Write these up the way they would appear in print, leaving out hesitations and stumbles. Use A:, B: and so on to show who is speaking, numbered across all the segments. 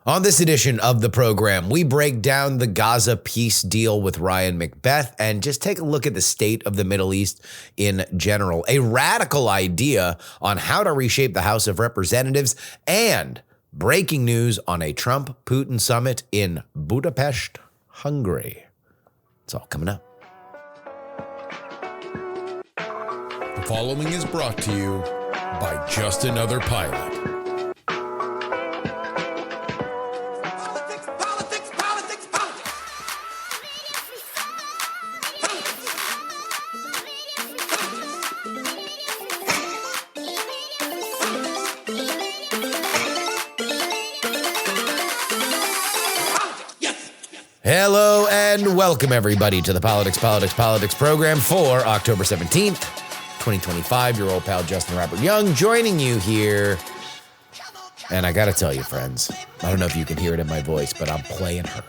A: On this edition of the program, we break down the Gaza peace deal with Ryan McBeth and just take a look at the state of the Middle East in general, a radical idea on how to reshape the House of Representatives, and breaking news on a Trump-Putin summit in Budapest, Hungary. It's all coming up.
B: The following is brought to you by Just Another Pilot.
A: Hello and welcome everybody to the Politics program for October 17th, 2025. Your old pal Justin Robert Young joining you here. And I gotta tell you, friends, I don't know if you can hear it in my voice, but I'm playing hurt.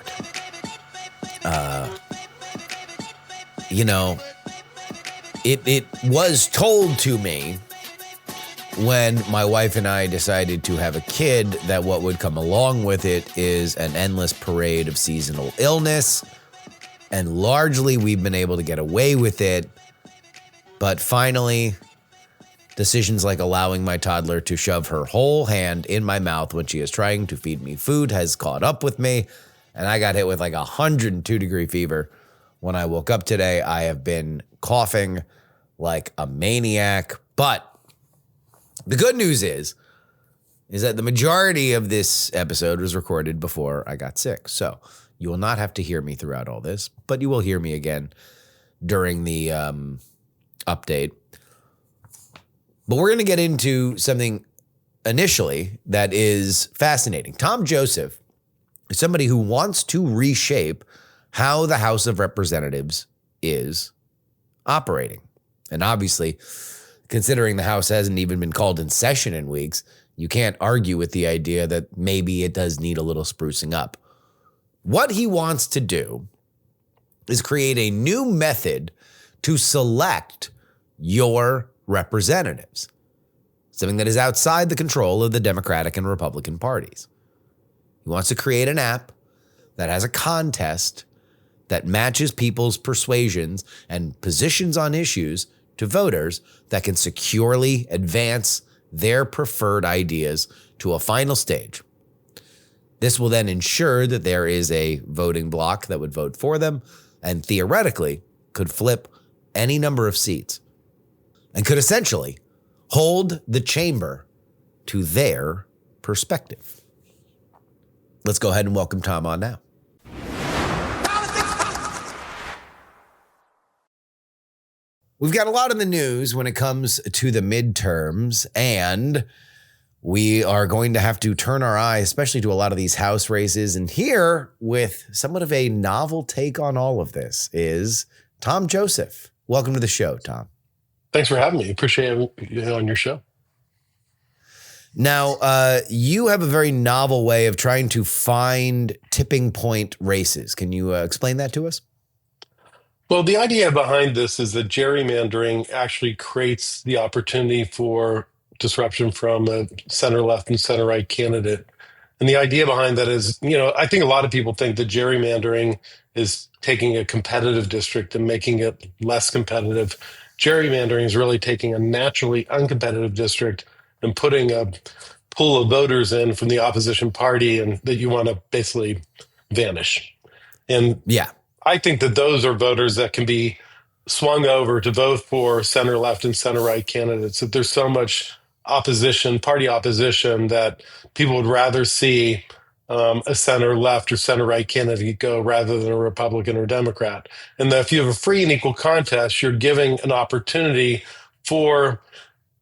A: It was told to me when my wife and I decided to have a kid that what would come along with it is an endless parade of seasonal illness. And largely we've been able to get away with it. But finally, decisions like allowing my toddler to shove her whole hand in my mouth when she is trying to feed me food has caught up with me. And I got hit with like 102-degree fever. When I woke up today, I have been coughing like a maniac. But the good news is that the majority of this episode was recorded before I got sick. So you will not have to hear me throughout all this, but you will hear me again during the update. But we're going to get into something initially that is fascinating. Tom Joseph is somebody who wants to reshape how the House of Representatives is operating. And obviously, considering the House hasn't even been called in session in weeks, you can't argue with the idea that maybe it does need a little sprucing up. What he wants to do is create a new method to select your representatives, something that is outside the control of the Democratic and Republican parties. He wants to create an app that has a contest that matches people's persuasions and positions on issues to voters that can securely advance their preferred ideas to a final stage. This will then ensure that there is a voting bloc that would vote for them and theoretically could flip any number of seats and could essentially hold the chamber to their perspective. Let's go ahead and welcome Tom on now. We've got a lot in the news when it comes to the midterms, and we are going to have to turn our eye, especially to a lot of these House races. And here, with somewhat of a novel take on all of this, is Tom Joseph. Welcome to the show, Tom.
C: Thanks for having me. Appreciate you on your show.
A: Now, you have a very novel way of trying to find tipping point races. Can you explain that to us?
C: Well, the idea behind this is that gerrymandering actually creates the opportunity for disruption from a center-left and center-right candidate. And the idea behind that is, I think a lot of people think that gerrymandering is taking a competitive district and making it less competitive. Gerrymandering is really taking a naturally uncompetitive district and putting a pool of voters in from the opposition party and that you want to basically vanish. And yeah, I think that those are voters that can be swung over to vote for center-left and center-right candidates, that there's so much opposition, party opposition, that people would rather see a center-left or center-right candidate go rather than a Republican or Democrat. And that if you have a free and equal contest, you're giving an opportunity for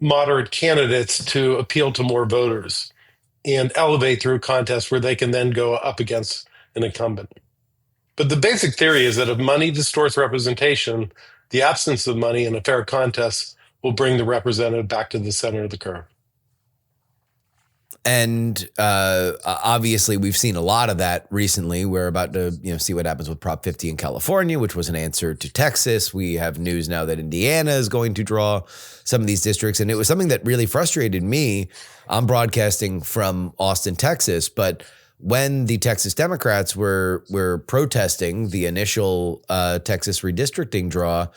C: moderate candidates to appeal to more voters and elevate through a contest where they can then go up against an incumbent. But the basic theory is that if money distorts representation, the absence of money in a fair contest will bring the representative back to the center of the curve.
A: And obviously, we've seen a lot of that recently. We're about to see what happens with Prop 50 in California, which was an answer to Texas. We have news now that Indiana is going to draw some of these districts. And it was something that really frustrated me. I'm broadcasting from Austin, Texas, but when the Texas Democrats were protesting the initial Texas redistricting draw,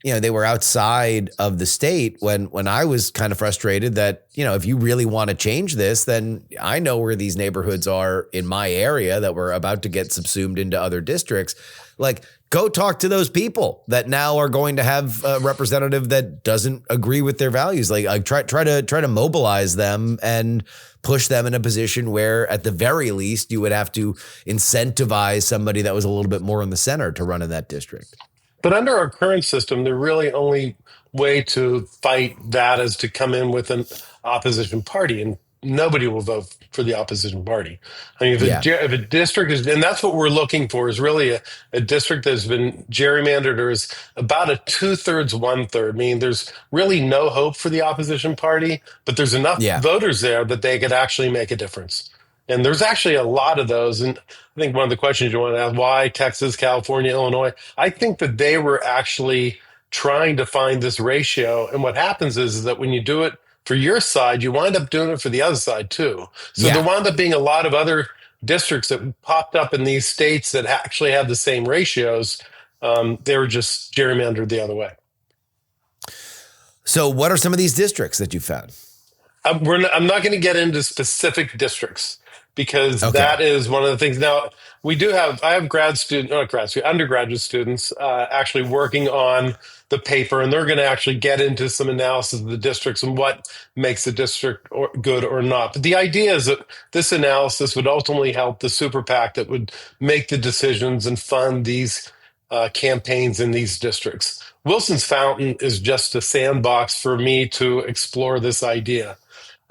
A: they were outside of the state when I was kind of frustrated that, if you really want to change this, then I know where these neighborhoods are in my area that were about to get subsumed into other districts. Like, go talk to those people that now are going to have a representative that doesn't agree with their values. Like try to mobilize them and push them in a position where, at the very least, you would have to incentivize somebody that was a little bit more in the center to run in that district.
C: But under our current system, the really only way to fight that is to come in with an opposition party, and nobody will vote for the opposition party. I mean, if a district is, and that's what we're looking for, is really a district that's been gerrymandered or is about a 2/3, 1/3, meaning there's really no hope for the opposition party, but there's enough voters there that they could actually make a difference. And there's actually a lot of those. And I think one of the questions you want to ask, why Texas, California, Illinois? I think that they were actually trying to find this ratio. And what happens is that when you do it for your side, you wind up doing it for the other side too. So there wound up being a lot of other districts that popped up in these states that actually had the same ratios. They were just gerrymandered the other way.
A: So what are some of these districts that you found?
C: I'm not going to get into specific districts, because that is one of the things. Now, I have undergraduate students actually working on the paper, and they're going to actually get into some analysis of the districts and what makes a district good or not. But the idea is that this analysis would ultimately help the super PAC that would make the decisions and fund these campaigns in these districts. Wilson's Fountain is just a sandbox for me to explore this idea.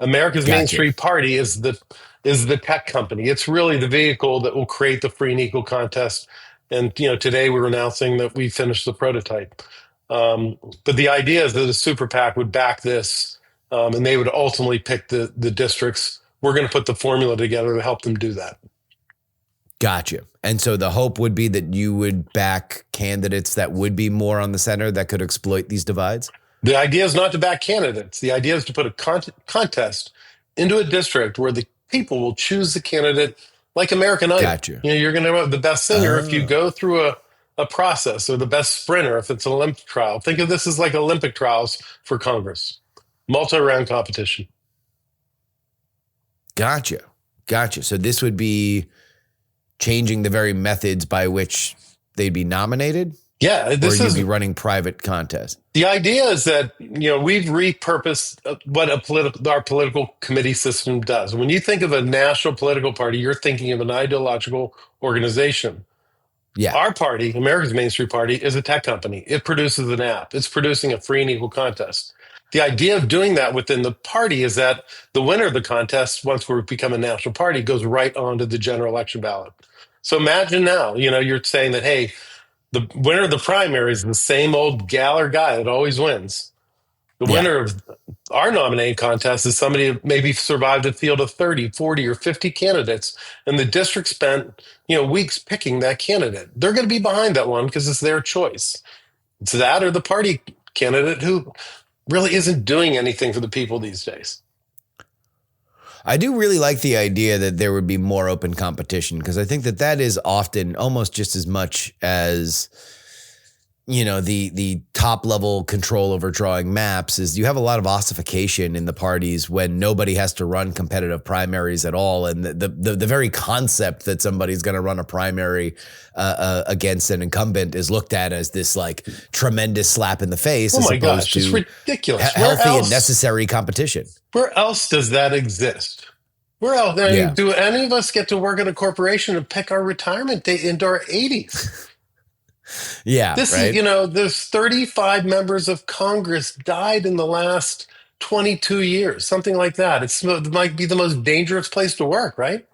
C: America's Main Street Party is the tech company. It's really the vehicle that will create the free and equal contest. And today we were announcing that we finished the prototype. But the idea is that a super PAC would back this, and they would ultimately pick the districts. We're going to put the formula together to help them do that.
A: Gotcha. And so the hope would be that you would back candidates that would be more on the center that could exploit these divides?
C: The idea is not to back candidates. The idea is to put a contest into a district where the people will choose the candidate, like American Idol.
A: Gotcha.
C: You're going to have the best singer if you go through a process, or the best sprinter if it's an Olympic trial. Think of this as like Olympic trials for Congress. Multi-round competition.
A: Gotcha. So this would be changing the very methods by which they'd be nominated?
C: Yeah,
A: or you'd be running private contests.
C: The idea is that we've repurposed what our political committee system does. When you think of a national political party, you're thinking of an ideological organization.
A: Yeah,
C: our party, America's Main Street Party, is a tech company. It produces an app. It's producing a free and equal contest. The idea of doing that within the party is that the winner of the contest, once we become a national party, goes right onto the general election ballot. So imagine now, you're saying that, hey, the winner of the primary is the same old gal or guy that always wins. The winner of our nominating contest is somebody who maybe survived a field of 30, 40, or 50 candidates, and the district spent weeks picking that candidate. They're going to be behind that one because it's their choice. It's that or the party candidate who really isn't doing anything for the people these days.
A: I do really like the idea that there would be more open competition, because I think that is often almost just as much as, the top level control over drawing maps is you have a lot of ossification in the parties when nobody has to run competitive primaries at all. And the very concept that somebody's going to run a primary against an incumbent is looked at as this like tremendous slap in the face.
C: Oh my gosh, it's ridiculous.
A: Healthy and necessary competition.
C: Where else does that exist? Where else? Do any of us get to work at a corporation and pick our retirement date into our 80s?
A: Yeah,
C: this
A: right?
C: is, there's 35 members of Congress died in the last 22 years, something like that. It might be the most dangerous place to work, right?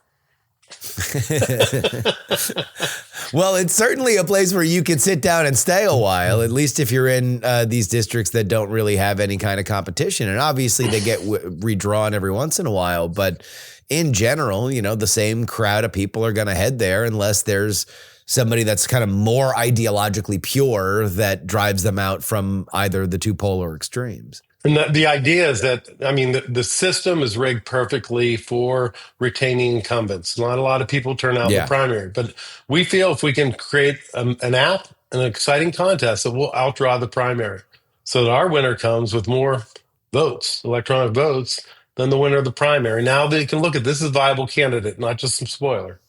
A: Well, it's certainly a place where you can sit down and stay a while, at least if you're in these districts that don't really have any kind of competition. And obviously they get redrawn every once in a while. But in general, the same crowd of people are going to head there unless there's somebody that's kind of more ideologically pure that drives them out from either the two polar extremes.
C: And the idea is that, I mean, the system is rigged perfectly for retaining incumbents. Not a lot of people turn out in the
A: Yeah.
C: primary, but we feel if we can create an app, an exciting contest, that will outdraw the primary. So that our winner comes with more votes, electronic votes, than the winner of the primary. Now they can look at this as a viable candidate, not just some spoiler.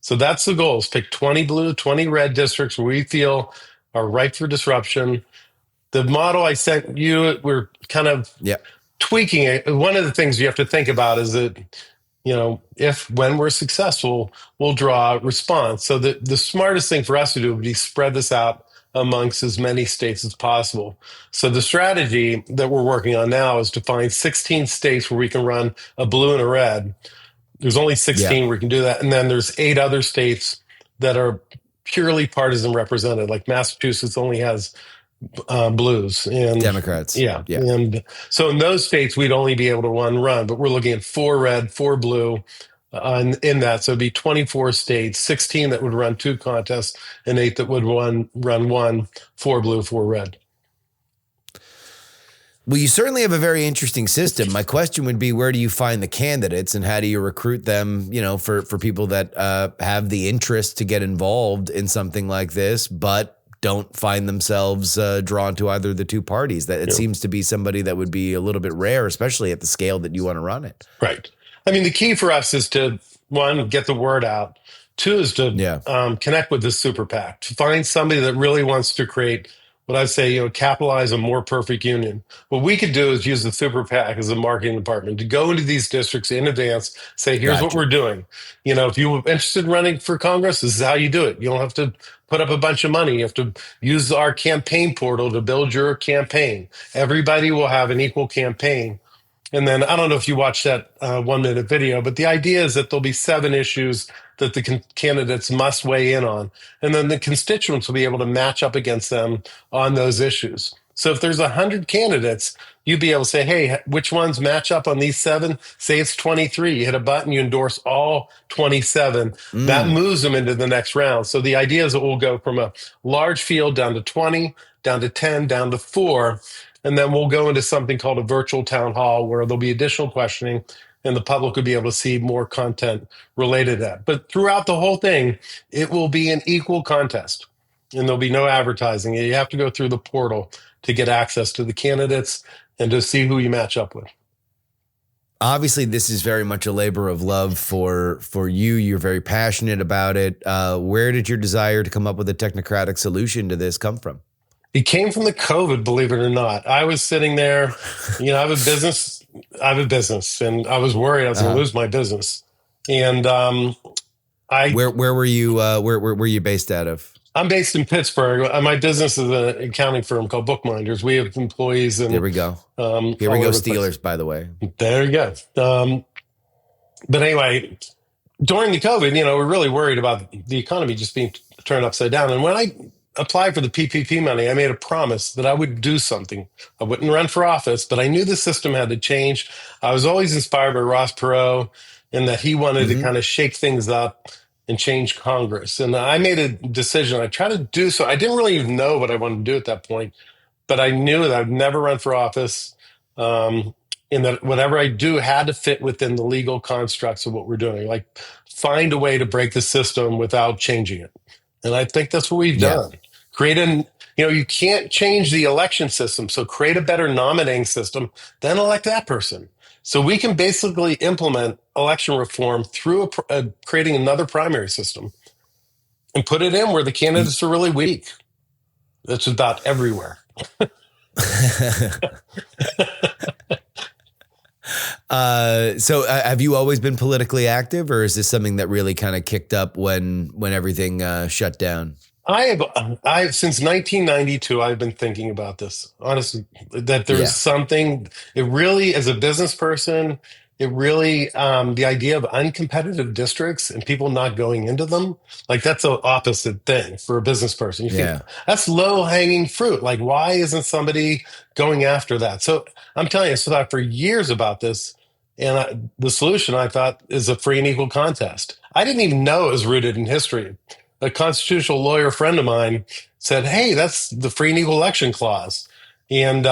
C: So that's the goal, is pick 20 blue, 20 red districts where we feel are ripe for disruption. The model I sent you, we're kind of
A: Yeah.
C: tweaking it. One of the things you have to think about is that, when we're successful, we'll draw a response. So the smartest thing for us to do would be spread this out amongst as many states as possible. So the strategy that we're working on now is to find 16 states where we can run a blue and a red. There's only 16
A: Yeah.
C: where we can do that. And then there's 8 other states that are purely partisan represented. Like Massachusetts only has blues and
A: Democrats.
C: yeah,
A: Yeah.
C: and so in those states we'd only be able to run, but we're looking at 4 red, 4 blue in that. So it'd be 24 states, 16 that would run 2 contests, and 8 that would run 1, 4 blue, 4 red.
A: Well, you certainly have a very interesting system. My question would be, where do you find the candidates and how do you recruit them, for people that have the interest to get involved in something like this, but don't find themselves drawn to either of the two parties? That it seems to be somebody that would be a little bit rare, especially at the scale that you want to run it.
C: Right. I mean, the key for us is to, 1, get the word out. 2 is to connect with this super PAC, to find somebody that really wants to create what I say, capitalize a more perfect union. What we could do is use the super PAC as a marketing department to go into these districts in advance, say, here's what
A: Gotcha.
C: we're doing. If you're interested in running for Congress, this is how you do it. You don't have to put up a bunch of money. You have to use our campaign portal to build your campaign. Everybody will have an equal campaign. And then I don't know if you watched that 1-minute video, but the idea is that there'll be 7 issues that the candidates must weigh in on. And then the constituents will be able to match up against them on those issues. So if there's 100 candidates, you'd be able to say, hey, which ones match up on these 7? Say it's 23. You hit a button, you endorse all 27. That moves them into the next round. So the idea is that we'll go from a large field down to 20, down to 10, down to 4. And then we'll go into something called a virtual town hall where there'll be additional questioning and the public will be able to see more content related to that. But throughout the whole thing, it will be an equal contest and there'll be no advertising. You have to go through the portal to get access to the candidates and to see who you match up with.
A: Obviously, this is very much a labor of love for you. You're very passionate about it. Where did your desire to come up with a technocratic solution to this come from?
C: It came from the COVID, believe it or not. I was sitting there, I have a business, and I was worried I was going to lose my business. And
A: where were you? Where were you based out of?
C: I'm based in Pittsburgh. My business is an accounting firm called Bookminders. We have employees, and
A: there we go. Here we go, Steelers. By the way,
C: there you go. But anyway, during the COVID, we're really worried about the economy just being turned upside down. And when I applied for the PPP money, I made a promise that I would do something. I wouldn't run for office, but I knew the system had to change. I was always inspired by Ross Perot and that he wanted to kind of shake things up and change Congress. And I made a decision. I tried to do so. I didn't really even know what I wanted to do at that point, but I knew that I'd never run for office. And that whatever I do had to fit within the legal constructs of what we're doing, like find a way to break the system without changing it. And I think that's what we've done. You can't change the election system. So create a better nominating system, then elect that person. So we can basically implement election reform through creating another primary system and put it in where the candidates are really weak. That's about everywhere.
A: So have you always been politically active, or is this something that really kind of kicked up when everything shut down?
C: I have since 1992, I've been thinking about this, honestly, that there's something, it really, as a business person, it really, the idea of uncompetitive districts and people not going into them, like that's the opposite thing for a business person. You think that's low hanging fruit. Like, why isn't somebody going after that? So I'm telling you, I thought for years about this. And the solution, I thought, is a free and equal contest. I didn't even know it was rooted in history. A constitutional lawyer friend of mine said, hey, that's the free and equal election clause. And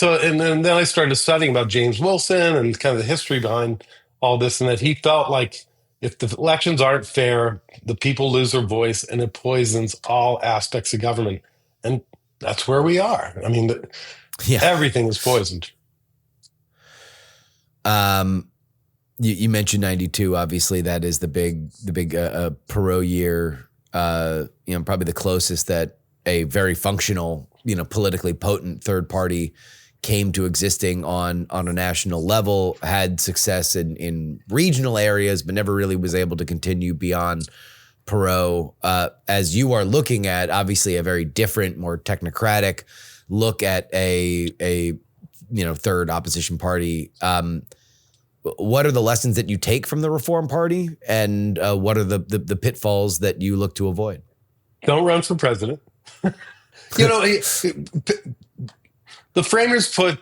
C: And then I started studying about James Wilson and kind of the history behind all this, and that he felt like if the elections aren't fair, the people lose their voice, and it poisons all aspects of government. And that's where we are. I mean,
A: Yeah.
C: everything is poisoned.
A: You mentioned 92. Obviously, that is the big Perot year. Probably the closest that a very functional, politically potent third party came to existing on a national level. Had success in regional areas, but never really was able to continue beyond Perot. As you are looking at, obviously, a very different, more technocratic look at a third opposition party. What are the lessons that you take from the Reform Party, and what are the pitfalls that you look to avoid?
C: Don't run for president. The framers put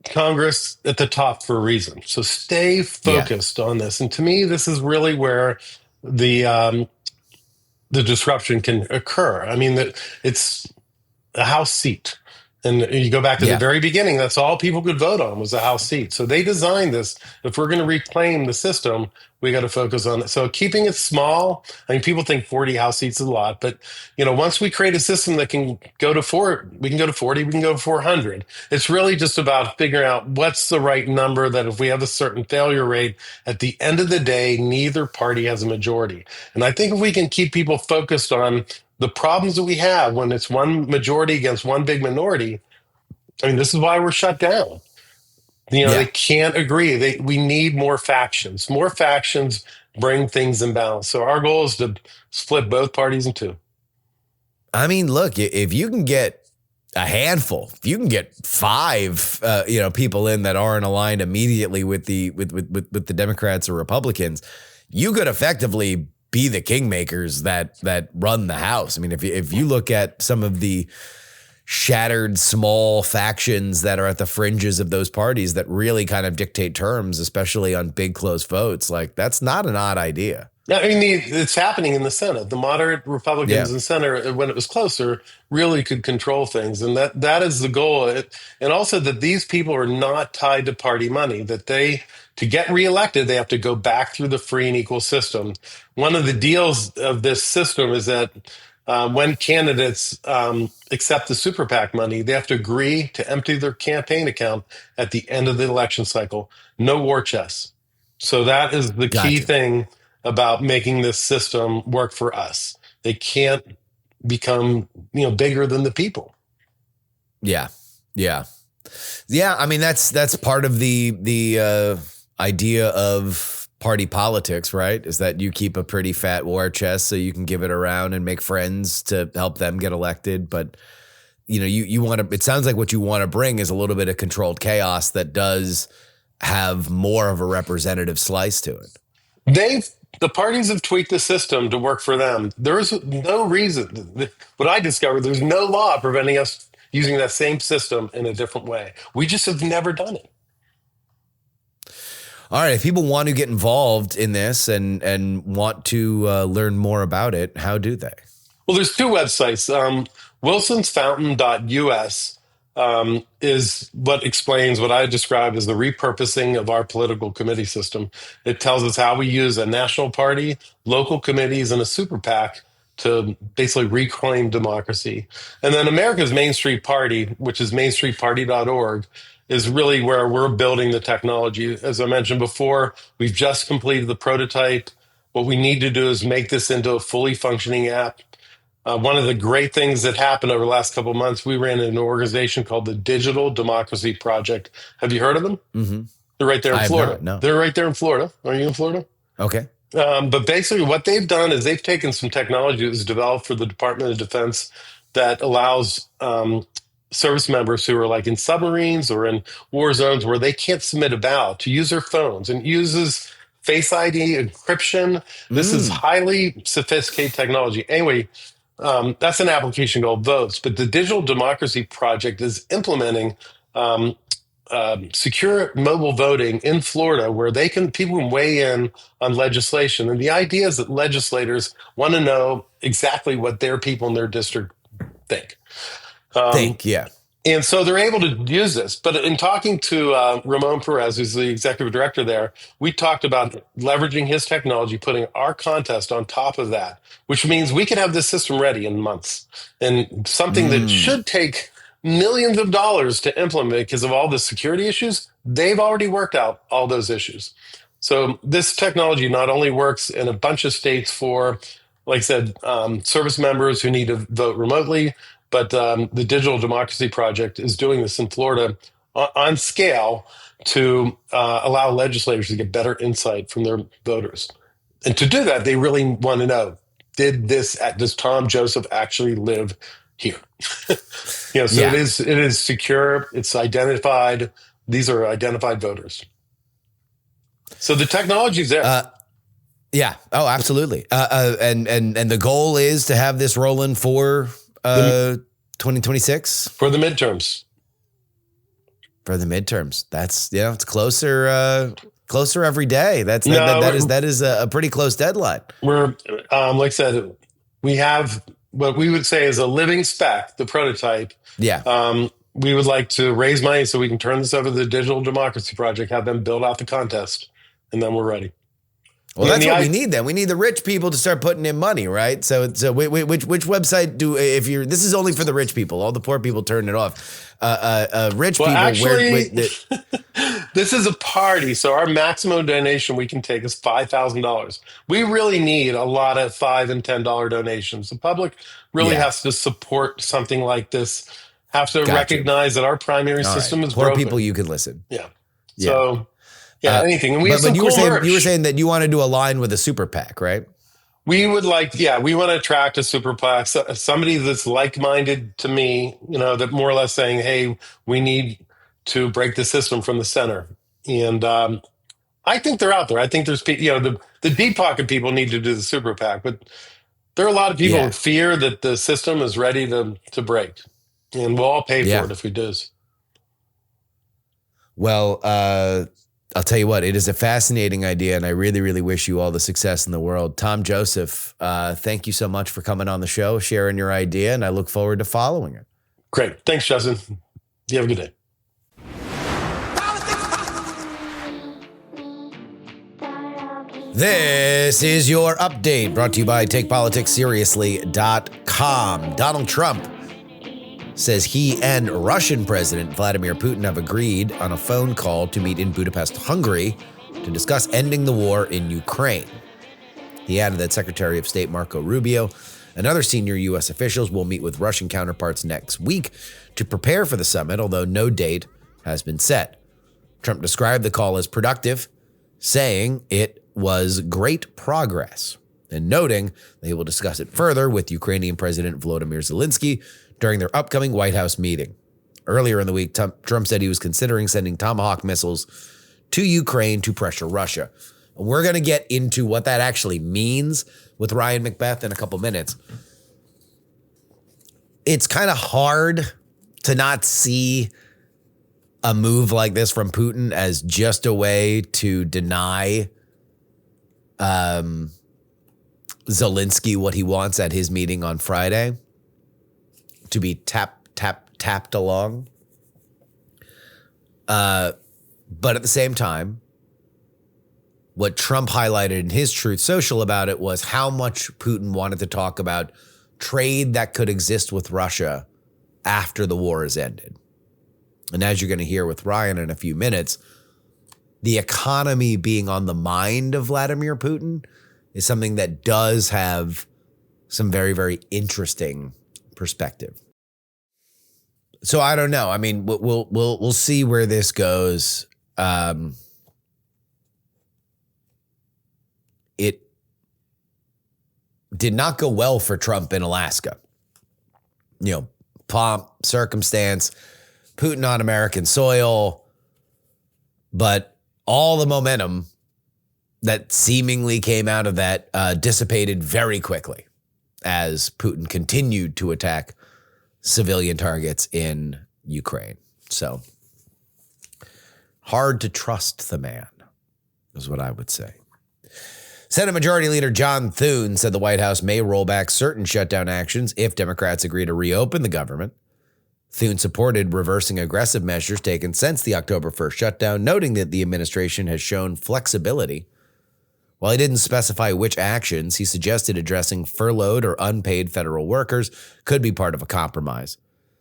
C: Congress at the top for a reason. So stay focused on this. And to me, this is really where the disruption can occur. I mean, it's a House seat. And you go back to the very beginning, that's all people could vote on was a House seat. So they designed this. If we're going to reclaim the system, we got to focus on it. So keeping it small, I mean, people think 40 House seats is a lot, but once we create a system that can go to 4, we can go to 40, we can go to 400. It's really just about figuring out what's the right number, that if we have a certain failure rate, at the end of the day, neither party has a majority. And I think if we can keep people focused on the problems that we have when it's one majority against one big minority, I mean, this is why we're shut down. They can't agree. We need more factions. More factions bring things in balance. So our goal is to split both parties in two.
A: I mean, look, if you can get a handful, if you can get 5, people in that aren't aligned immediately with the Democrats or Republicans, you could effectively be the kingmakers that run the House. I mean, if you look at some of the shattered small factions that are at the fringes of those parties that really kind of dictate terms, especially on big close votes, like that's not an odd idea.
C: I mean, it's happening in the Senate. The moderate Republicans in the Senate, when it was closer, really could control things. And that is the goal. And also that these people are not tied to party money, that to get reelected, they have to go back through the free and equal system. One of the deals of this system is that when candidates accept the super PAC money, they have to agree to empty their campaign account at the end of the election cycle. No war chests. So that is the key thing about making this system work for us. They can't become, bigger than the people.
A: Yeah. I mean, that's part of the idea of party politics, right? Is that you keep a pretty fat war chest so you can give it around and make friends to help them get elected. But you want to. It sounds like what you want to bring is a little bit of controlled chaos that does have more of a representative slice to it.
C: The parties have tweaked the system to work for them. There is no reason. What I discovered, there's no law preventing us using that same system in a different way. We just have never done it.
A: All right. If people want to get involved in this and want to learn more about it, how do they?
C: Well, there's 2 websites. Wilsonsfountain.us is what explains what I describe as the repurposing of our political committee system. It tells us how we use a national party, local committees, and a super PAC to basically reclaim democracy. And then America's Main Street Party, which is mainstreetparty.org, is really where we're building the technology. As I mentioned before, we've just completed the prototype. What we need to do is make this into a fully functioning app. One of the great things that happened over the last couple of months, we ran an organization called the Digital Democracy Project. Have you heard of them?
A: Mm-hmm.
C: They're right there in Florida.
A: No.
C: They're right there in Florida. Are you in Florida?
A: Okay.
C: But basically what they've done is they've taken some technology that was developed for the Department of Defense that allows service members who are like in submarines or in war zones where they can't submit a ballot to use their phones, and uses Face ID encryption. This is highly sophisticated technology. Anyway, that's an application called Votes, but the Digital Democracy Project is implementing secure mobile voting in Florida, where people can weigh in on legislation. And the idea is that legislators want to know exactly what their people in their district think.
A: Yeah.
C: And so they're able to use this. But in talking to Ramon Perez, who's the executive director there, we talked about leveraging his technology, putting our contest on top of that, which means we can have this system ready in months. And something that should take millions of dollars to implement because of all the security issues, they've already worked out all those issues. So this technology not only works in a bunch of states for, like I said, service members who need to vote remotely, but the Digital Democracy Project is doing this in Florida on scale to allow legislators to get better insight from their voters. And to do that, they really want to know, does Tom Joseph actually live here? So it is secure, it's identified. These are identified voters. So the technology's there.
A: Yeah. Oh, absolutely. And the goal is to have this rolling for 2026
C: for the midterms.
A: For the midterms, that's it's closer every day. That is a pretty close deadline.
C: We're like I said, we have what we would say is a living spec, the prototype.
A: Yeah.
C: We would like to raise money so we can turn this over to the Digital Democracy Project, have them build out the contest, and then we're ready.
A: Well, that's what we need then. We need the rich people to start putting in money, right? So which website this is only for the rich people. All the poor people turn it off. Rich people.
C: Actually, this is a party. So our maximum donation we can take is $5,000. We really need a lot of $5 and $10 donations. The public really has to support something like this. Have to recognize that our primary system is
A: poor
C: broken.
A: people. You can listen.
C: Yeah. So. Yeah, anything. And we have some
A: you were saying that you wanted to align with a super PAC, right?
C: We would we want to attract a super PAC, somebody that's like-minded to me, that more or less saying, hey, we need to break the system from the center. And I think they're out there. I think there's, the deep pocket people need to do the super PAC, but there are a lot of people who fear that the system is ready to break. And we'll all pay for it if we do.
A: Well, I'll tell you what, it is a fascinating idea, and I really, really wish you all the success in the world. Tom Joseph, thank you so much for coming on the show, sharing your idea, and I look forward to following it.
C: Great. Thanks, Justin. You have a good day.
A: This is your update, brought to you by TakePoliticsSeriously.com. Donald Trump says he and Russian President Vladimir Putin have agreed on a phone call to meet in Budapest, Hungary, to discuss ending the war in Ukraine. He added that Secretary of State Marco Rubio and other senior U.S. officials will meet with Russian counterparts next week to prepare for the summit, although no date has been set. Trump described the call as productive, saying it was great progress, and noting they will discuss it further with Ukrainian President Volodymyr Zelensky during their upcoming White House meeting. Earlier in the week, Trump said he was considering sending Tomahawk missiles to Ukraine to pressure Russia. We're going to get into what that actually means with Ryan McBeth in a couple minutes. It's kind of hard to not see a move like this from Putin as just a way to deny Zelensky what he wants at his meeting on Friday, to be tapped along. But at the same time, what Trump highlighted in his Truth Social about it was how much Putin wanted to talk about trade that could exist with Russia after the war has ended. And as you're going to hear with Ryan in a few minutes, the economy being on the mind of Vladimir Putin is something that does have some very, very interesting perspective. So I don't know. I mean, we'll see where this goes. It did not go well for Trump in Alaska. Pomp, circumstance, Putin on American soil, but all the momentum that seemingly came out of that dissipated very quickly as Putin continued to attack civilian targets in Ukraine. So hard to trust the man is what I would say. Senate Majority Leader John Thune said the White House may roll back certain shutdown actions if Democrats agree to reopen the government. Thune supported reversing aggressive measures taken since the October 1st shutdown, noting that the administration has shown flexibility. While he didn't specify which actions, he suggested addressing furloughed or unpaid federal workers could be part of a compromise.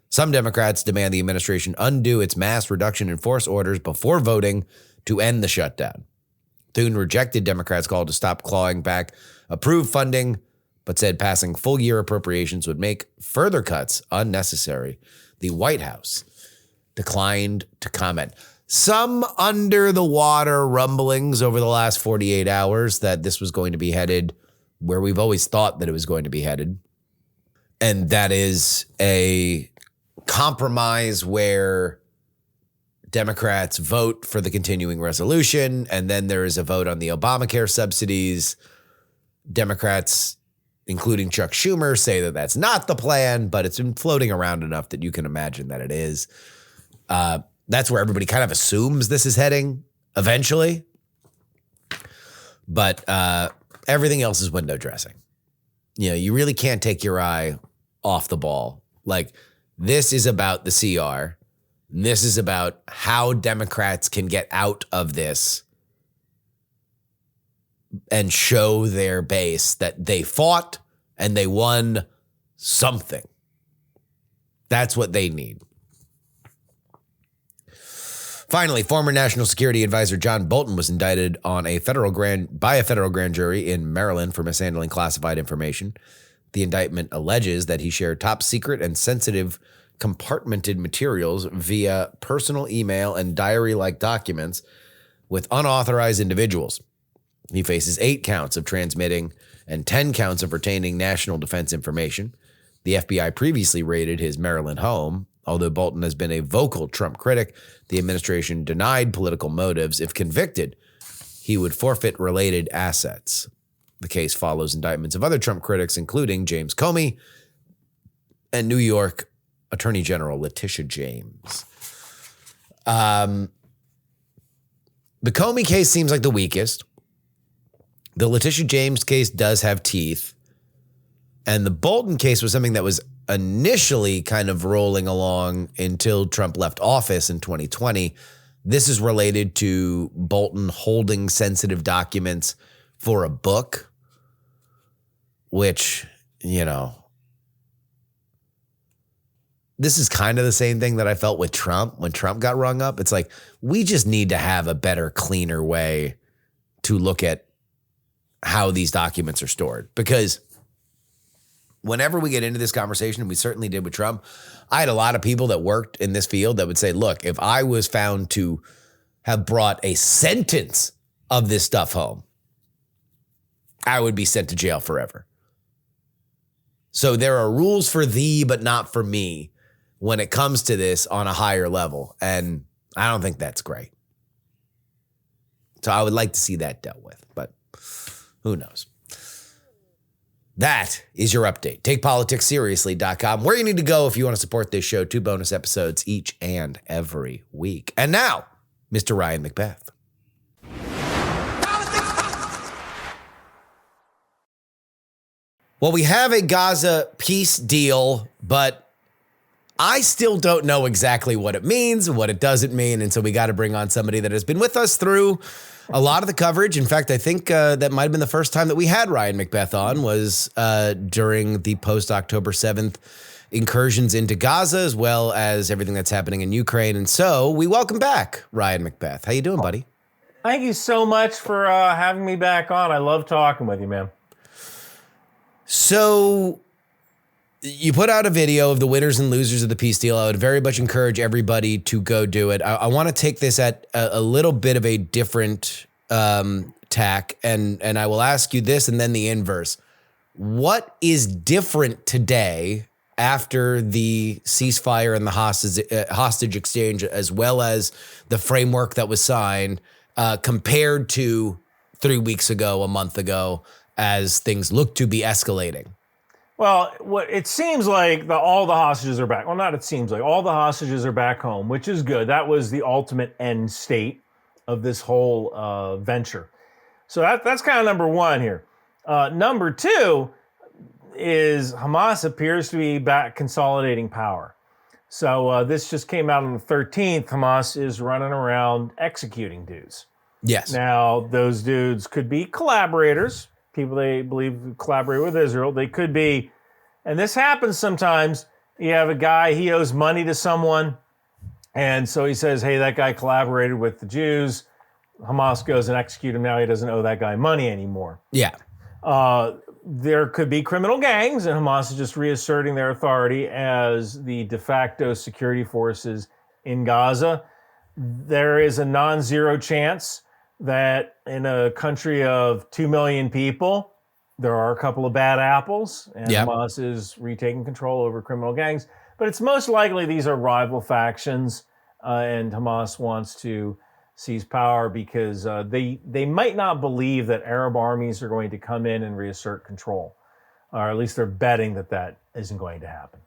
A: Some Democrats demand the administration undo its mass reduction in force orders before voting to end the shutdown. Thune rejected Democrats' call to stop clawing back approved funding, but said passing full-year appropriations would make further cuts unnecessary. The White House declined to comment. Some under-the-water rumblings over the last 48 hours that this was going to be headed where we've always thought that it was going to be headed, and that is a compromise where Democrats vote for the continuing resolution, and then there is a vote on the Obamacare subsidies. Democrats, including Chuck Schumer, say that that's not the plan, but it's been floating around enough that you can imagine that it is. That's where everybody kind of assumes this is heading eventually. But everything else is window dressing. You know, you really can't take your eye off the ball. Like, this is about the CR. This is about how Democrats can get out of this and show their base that they fought and they won something. That's what they need. Finally, former National Security Advisor John Bolton was indicted on by a federal grand jury in Maryland for mishandling classified information. The indictment alleges that he shared top secret and sensitive compartmented materials via personal email and diary-like documents with unauthorized individuals. He faces 8 counts of transmitting and 10 counts of retaining national defense information. The FBI previously raided his Maryland home. Although Bolton has been a vocal Trump critic, the administration denied political motives. If convicted, he would forfeit related assets. The case follows indictments of other Trump critics, including James Comey and New York Attorney General Letitia James. The Comey case seems like the weakest. The Letitia James case does have teeth. And the Bolton case was something that was initially kind of rolling along until Trump left office in 2020. This is related to Bolton holding sensitive documents for a book, which, you know, this is kind of the same thing that I felt with Trump when Trump got rung up. It's like, we just need to have a better, cleaner way to look at how these documents are stored, because whenever we get into this conversation, and we certainly did with Trump, I had a lot of people that worked in this field that would say, look, if I was found to have brought a sentence of this stuff home, I would be sent to jail forever. So there are rules for thee, but not for me when it comes to this on a higher level. And I don't think that's great. So I would like to see that dealt with, but who knows? That is your update. TakePoliticsSeriously.com, where you need to go if you want to support this show. 2 bonus episodes each and every week. And now, Mr. Ryan McBeth. Well, we have a Gaza peace deal, but I still don't know exactly what it means, what it doesn't mean. And so we got to bring on somebody that has been with us through a lot of the coverage. In fact, I think that might have been the first time that we had Ryan McBeth on was during the post-October 7th incursions into Gaza, as well as everything that's happening in Ukraine. And so we welcome back Ryan McBeth. How you doing, buddy?
D: Thank you so much for having me back on. I love talking with you, man.
A: So you put out a video of the winners and losers of the peace deal. I would very much encourage everybody to go do it. I want to take this at a little bit of a different tack, and I will ask you this and then the inverse. What is different today after the ceasefire and the hostage exchange, as well as the framework that was signed, compared to 3 weeks ago, a month ago, as things look to be escalating?
D: Well, what it seems like all the hostages are back. Well, not it seems like. All the hostages are back home, which is good. That was the ultimate end state of this whole venture. So that's kind of number one here. Number two is Hamas appears to be back consolidating power. So this just came out on the 13th. Hamas is running around executing dudes.
A: Yes.
D: Now, those dudes could be collaborators, people they believe collaborate with Israel. They could be, and this happens sometimes. You have a guy, he owes money to someone, and so he says, hey, that guy collaborated with the Jews. Hamas goes and executes him. Now he doesn't owe that guy money anymore.
A: Yeah.
D: There could be criminal gangs, and Hamas is just reasserting their authority as the de facto security forces in Gaza. There is a non-zero chance that in a country of 2 million people, there are a couple of bad apples, and Hamas is retaking control over criminal gangs. But it's most likely these are rival factions, and Hamas wants to seize power because they might not believe that Arab armies are going to come in and reassert control, or at least they're betting that that isn't going to happen.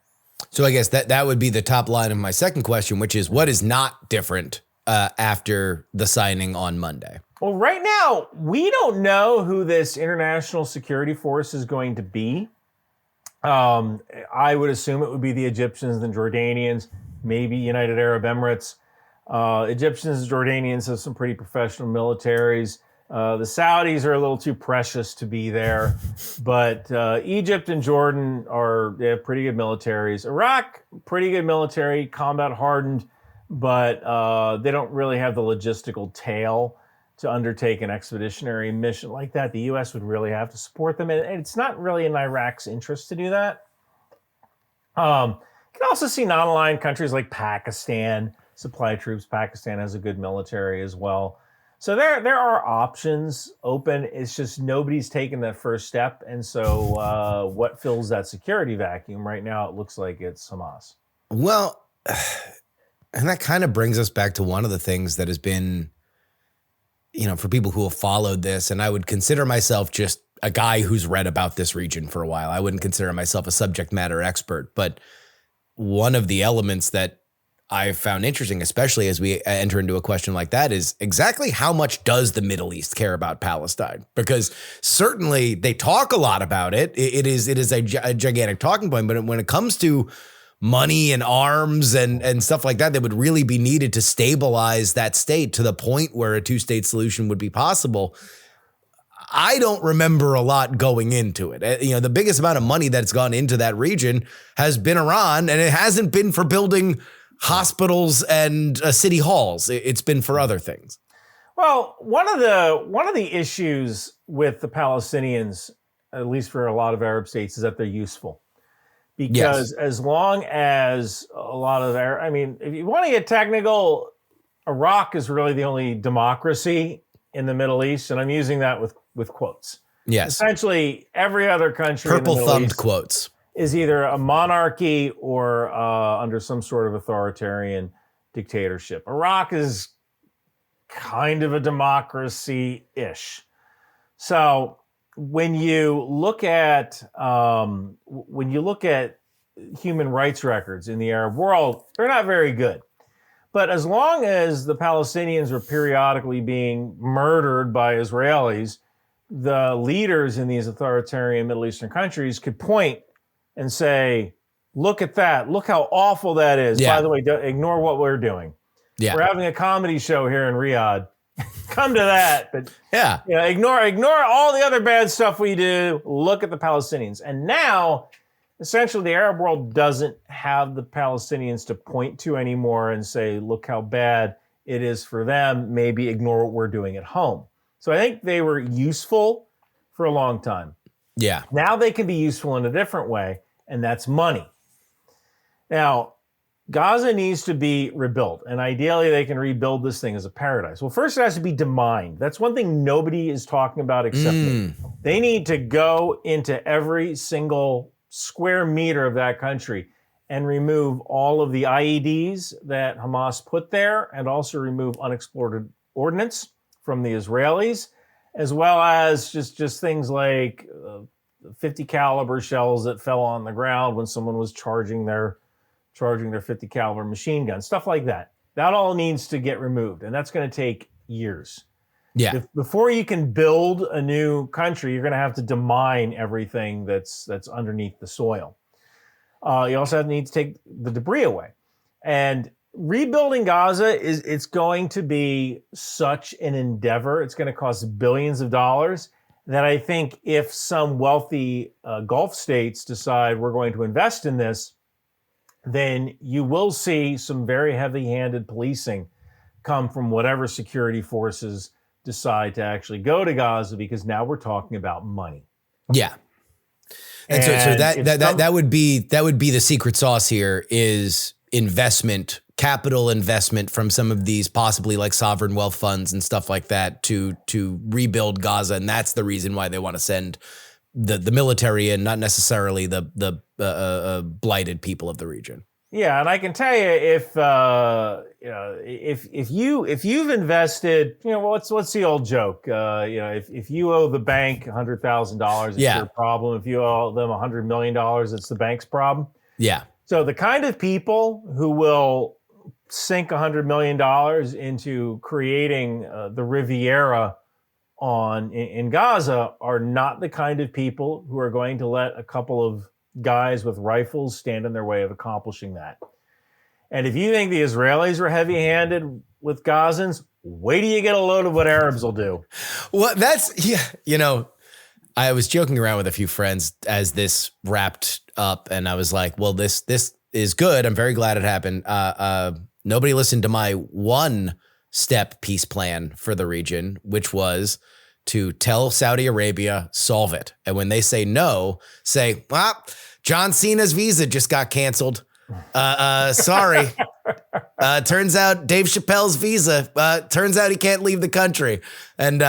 A: So I guess that would be the top line of my second question, which is what is not different after the signing on Monday?
D: Well, right now, we don't know who this international security force is going to be. I would assume it would be the Egyptians and Jordanians, maybe United Arab Emirates. Egyptians and Jordanians have some pretty professional militaries. The Saudis are a little too precious to be there, but Egypt and Jordan they have pretty good militaries. Iraq, pretty good military, combat hardened, but they don't really have the logistical tail to undertake an expeditionary mission like that. The U.S. would really have to support them, and it's not really in Iraq's interest to do that. You can also see non-aligned countries like Pakistan supply troops. Pakistan has a good military as well. So there are options open. It's just nobody's taken that first step. And so what fills that security vacuum right now? It looks like it's Hamas.
A: Well, and that kind of brings us back to one of the things that has been, for people who have followed this, and I would consider myself just a guy who's read about this region for a while. I wouldn't consider myself a subject matter expert, but one of the elements that I've found interesting, especially as we enter into a question like that, is exactly how much does the Middle East care about Palestine? Because certainly they talk a lot about it. It is a gigantic talking point, but when it comes to money and arms and stuff like that, that would really be needed to stabilize that state to the point where a two-state solution would be possible. I don't remember a lot going into it. The biggest amount of money that's gone into that region has been Iran, and it hasn't been for building hospitals and city halls. It's been for other things.
D: Well, one of the issues with the Palestinians, at least for a lot of Arab states, is that they're useful. Because as long as a lot of if you want to get technical, Iraq is really the only democracy in the Middle East, and I'm using that with quotes.
A: Yes.
D: Essentially, every other country
A: purple
D: in the Middle
A: thumbed
D: East
A: quotes
D: is either a monarchy or under some sort of authoritarian dictatorship. Iraq is kind of a democracy-ish. So when you look at human rights records in the Arab world, they're not very good. But as long as the Palestinians are periodically being murdered by Israelis, the leaders in these authoritarian Middle Eastern countries could point and say, look at that. Look how awful that is.
A: Yeah.
D: By the way, ignore what we're doing.
A: Yeah.
D: We're having a comedy show here in Riyadh. Come to that. But ignore all the other bad stuff we do. Look at the Palestinians. And now, essentially, the Arab world doesn't have the Palestinians to point to anymore and say, look how bad it is for them. Maybe ignore what we're doing at home. So I think they were useful for a long time.
A: Yeah.
D: Now they can be useful in a different way, and that's money. Now, Gaza needs to be rebuilt, and ideally they can rebuild this thing as a paradise. Well, first it has to be demined. That's one thing nobody is talking about except me. They need to go into every single square meter of that country and remove all of the IEDs that Hamas put there, and also remove unexploded ordnance from the Israelis, as well as just things like 50 caliber shells that fell on the ground when someone was charging their 50 caliber machine gun, stuff like that. That all needs to get removed, and that's going to take years.
A: Yeah.
D: Before you can build a new country, you're going to have to demine everything that's underneath the soil. You also need to take the debris away. And rebuilding Gaza it's going to be such an endeavor. It's going to cost billions of dollars that I think if some wealthy Gulf states decide we're going to invest in this, then you will see some very heavy-handed policing come from whatever security forces decide to actually go to Gaza, because now we're talking about money.
A: Yeah. And so that would be the secret sauce here, is investment, capital investment from some of these possibly like sovereign wealth funds and stuff like that to rebuild Gaza. And that's the reason why they want to send the military in, not necessarily the blighted people of the region. Yeah, and I can tell you, if you've invested, what's the old joke? If you owe the bank $100,000, it's your problem. If you owe them $100 million, it's the bank's problem. Yeah. So the kind of people who will sink $100 million into creating the Riviera in Gaza are not the kind of people who are going to let a couple of guys with rifles stand in their way of accomplishing that. And if you think the Israelis are heavy-handed with Gazans, wait till you get a load of what Arabs will do. Well, I was joking around with a few friends as this wrapped up, and I was like, well, this is good. I'm very glad it happened. Nobody listened to my one-step peace plan for the region, which was to tell Saudi Arabia, solve it. And when they say no, say, John Cena's visa just got canceled. Sorry. Turns out Dave Chappelle's visa, turns out he can't leave the country. And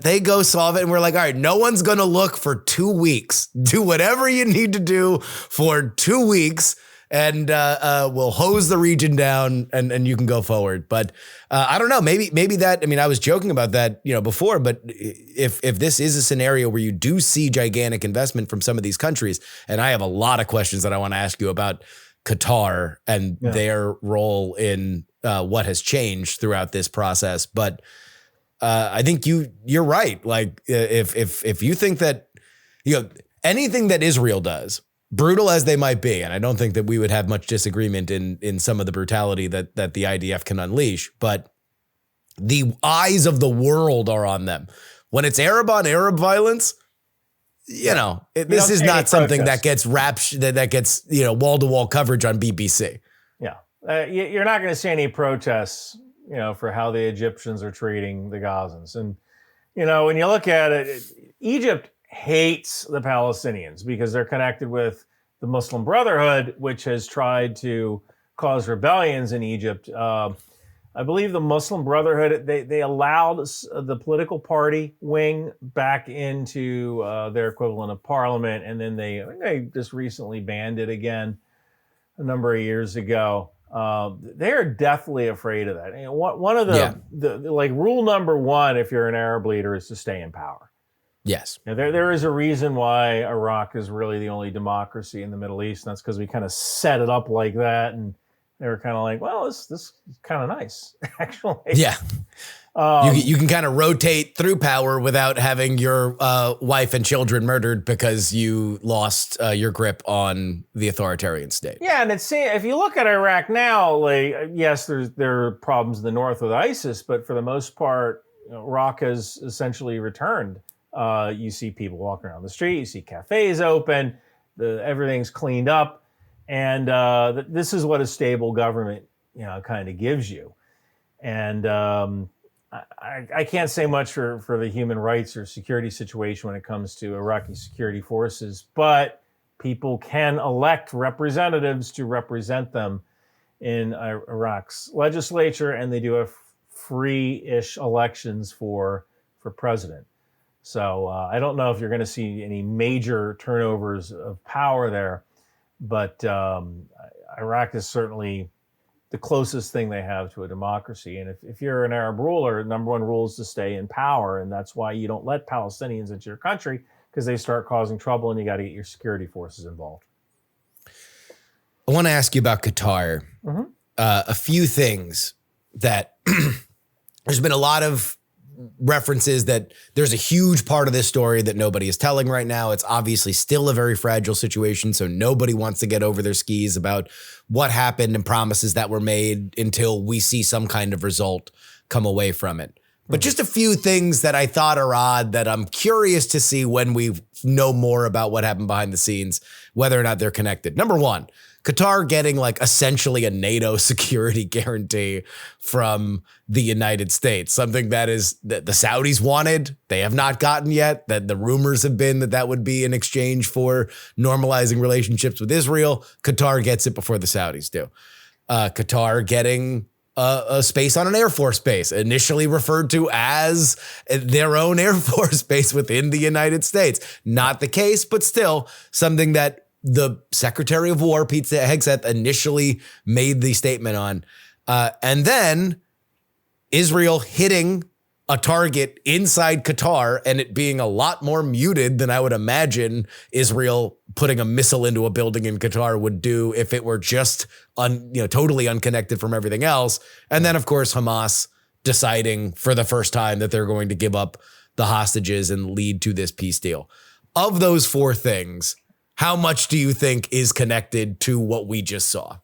A: they go solve it. And we're like, all right, no one's going to look for 2 weeks. Do whatever you need to do for 2 weeks. And we'll hose the region down and you can go forward. But I don't know, maybe that, I was joking about that, before, but if this is a scenario where you do see gigantic investment from some of these countries, and I have a lot of questions that I want to ask you about Qatar and their role in what has changed throughout this process. But I think you're right. Like if you think that, anything that Israel does, brutal as they might be, and I don't think that we would have much disagreement in some of the brutality that the IDF can unleash, but the eyes of the world are on them. When it's Arab on Arab violence, this is not something that gets that gets wall-to-wall coverage on BBC. Yeah, you're not going to see any protests, for how the Egyptians are treating the Gazans, and when you look at it, Egypt hates the Palestinians because they're connected with the Muslim Brotherhood, which has tried to cause rebellions in Egypt. I believe the Muslim Brotherhood, they allowed the political party wing back into their equivalent of parliament, and then they just recently banned it again a number of years ago. They're deathly afraid of that. One of the rule number one, if you're an Arab leader, is to stay in power. Yes. Now, there is a reason why Iraq is really the only democracy in the Middle East, and that's because we kind of set it up like that, and they were kind of like, well, this is kind of nice, actually. Yeah. You can kind of rotate through power without having your wife and children murdered because you lost your grip on the authoritarian state. Yeah, and if you look at Iraq now, yes, there are problems in the north with ISIS, but for the most part, Iraq has essentially returned. You see people walking around the street. You see cafes open. Everything's cleaned up, and this is what a stable government, kind of gives you. And I can't say much for the human rights or security situation when it comes to Iraqi security forces, but people can elect representatives to represent them in Iraq's legislature, and they do have free-ish elections for president. So I don't know if you're going to see any major turnovers of power there, but Iraq is certainly the closest thing they have to a democracy. And if you're an Arab ruler, number one rule is to stay in power. And that's why you don't let Palestinians into your country, because they start causing trouble and you got to get your security forces involved. I want to ask you about Qatar. Mm-hmm. A few things that there's been a lot of references that there's a huge part of this story that nobody is telling right now. It's obviously still a very fragile situation, so nobody wants to get over their skis about what happened and promises that were made until we see some kind of result come away from it. But just a few things that I thought are odd that I'm curious to see when we know more about what happened behind the scenes, whether or not they're connected. Number one, Qatar getting like essentially a NATO security guarantee from the United States, something that the Saudis wanted, they have not gotten yet, that the rumors have been that would be in exchange for normalizing relationships with Israel. Qatar gets it before the Saudis do. Qatar getting a space on an Air Force base, initially referred to as their own Air Force base within the United States. Not the case, but still something that the Secretary of War, Pete Hegseth, initially made the statement on. And then Israel hitting a target inside Qatar and it being a lot more muted than I would imagine Israel putting a missile into a building in Qatar would do if it were just totally unconnected from everything else. And then, of course, Hamas deciding for the first time that they're going to give up the hostages and lead to this peace deal. Of those four things, how much do you think is connected to what we just saw?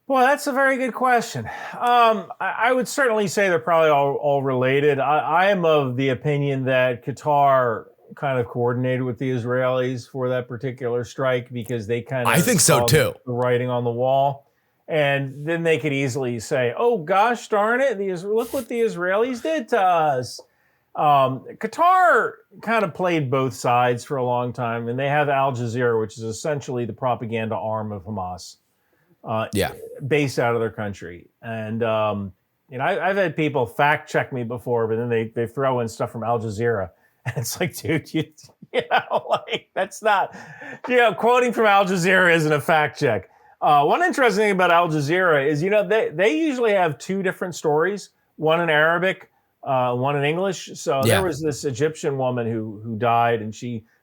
D: Well, that's a very good question. I would certainly say they're probably all related. I am of the opinion that Qatar kind of coordinated with the Israelis for that particular strike because they kind of
A: I think so too.
D: The writing on the wall. And then they could easily say, oh, gosh darn it, look what the Israelis did to us. Qatar kind of played both sides for a long time, and they have Al Jazeera, which is essentially the propaganda arm of Hamas. Based out of their country. And, I've had people fact check me before, but then they throw in stuff from Al Jazeera. And it's like, dude, that's not, quoting from Al Jazeera isn't a fact check. One interesting thing about Al Jazeera is, they usually have two different stories, one in Arabic, one in English. So there was this Egyptian woman who died, and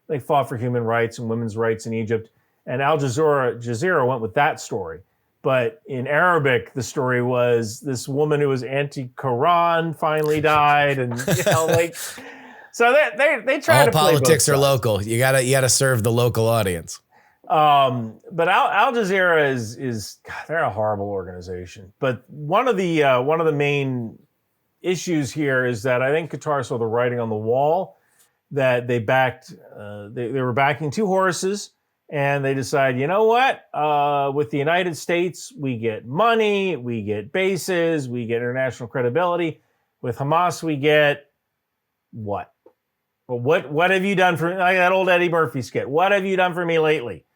D: they fought for human rights and women's rights in Egypt. And Al Jazeera went with that story. But in Arabic, the story was this woman who was anti-Quran finally died, and so they try to play
A: politics are local. You gotta serve the local audience.
D: But Al Jazeera is God, they're a horrible organization. But one of the main issues here is that I think Qatar saw the writing on the wall that they backed. They were backing two horses. And they decide, you know what? With the United States, we get money, we get bases, we get international credibility. With Hamas, we get what? Well, what have you done for like that old Eddie Murphy skit? What have you done for me lately?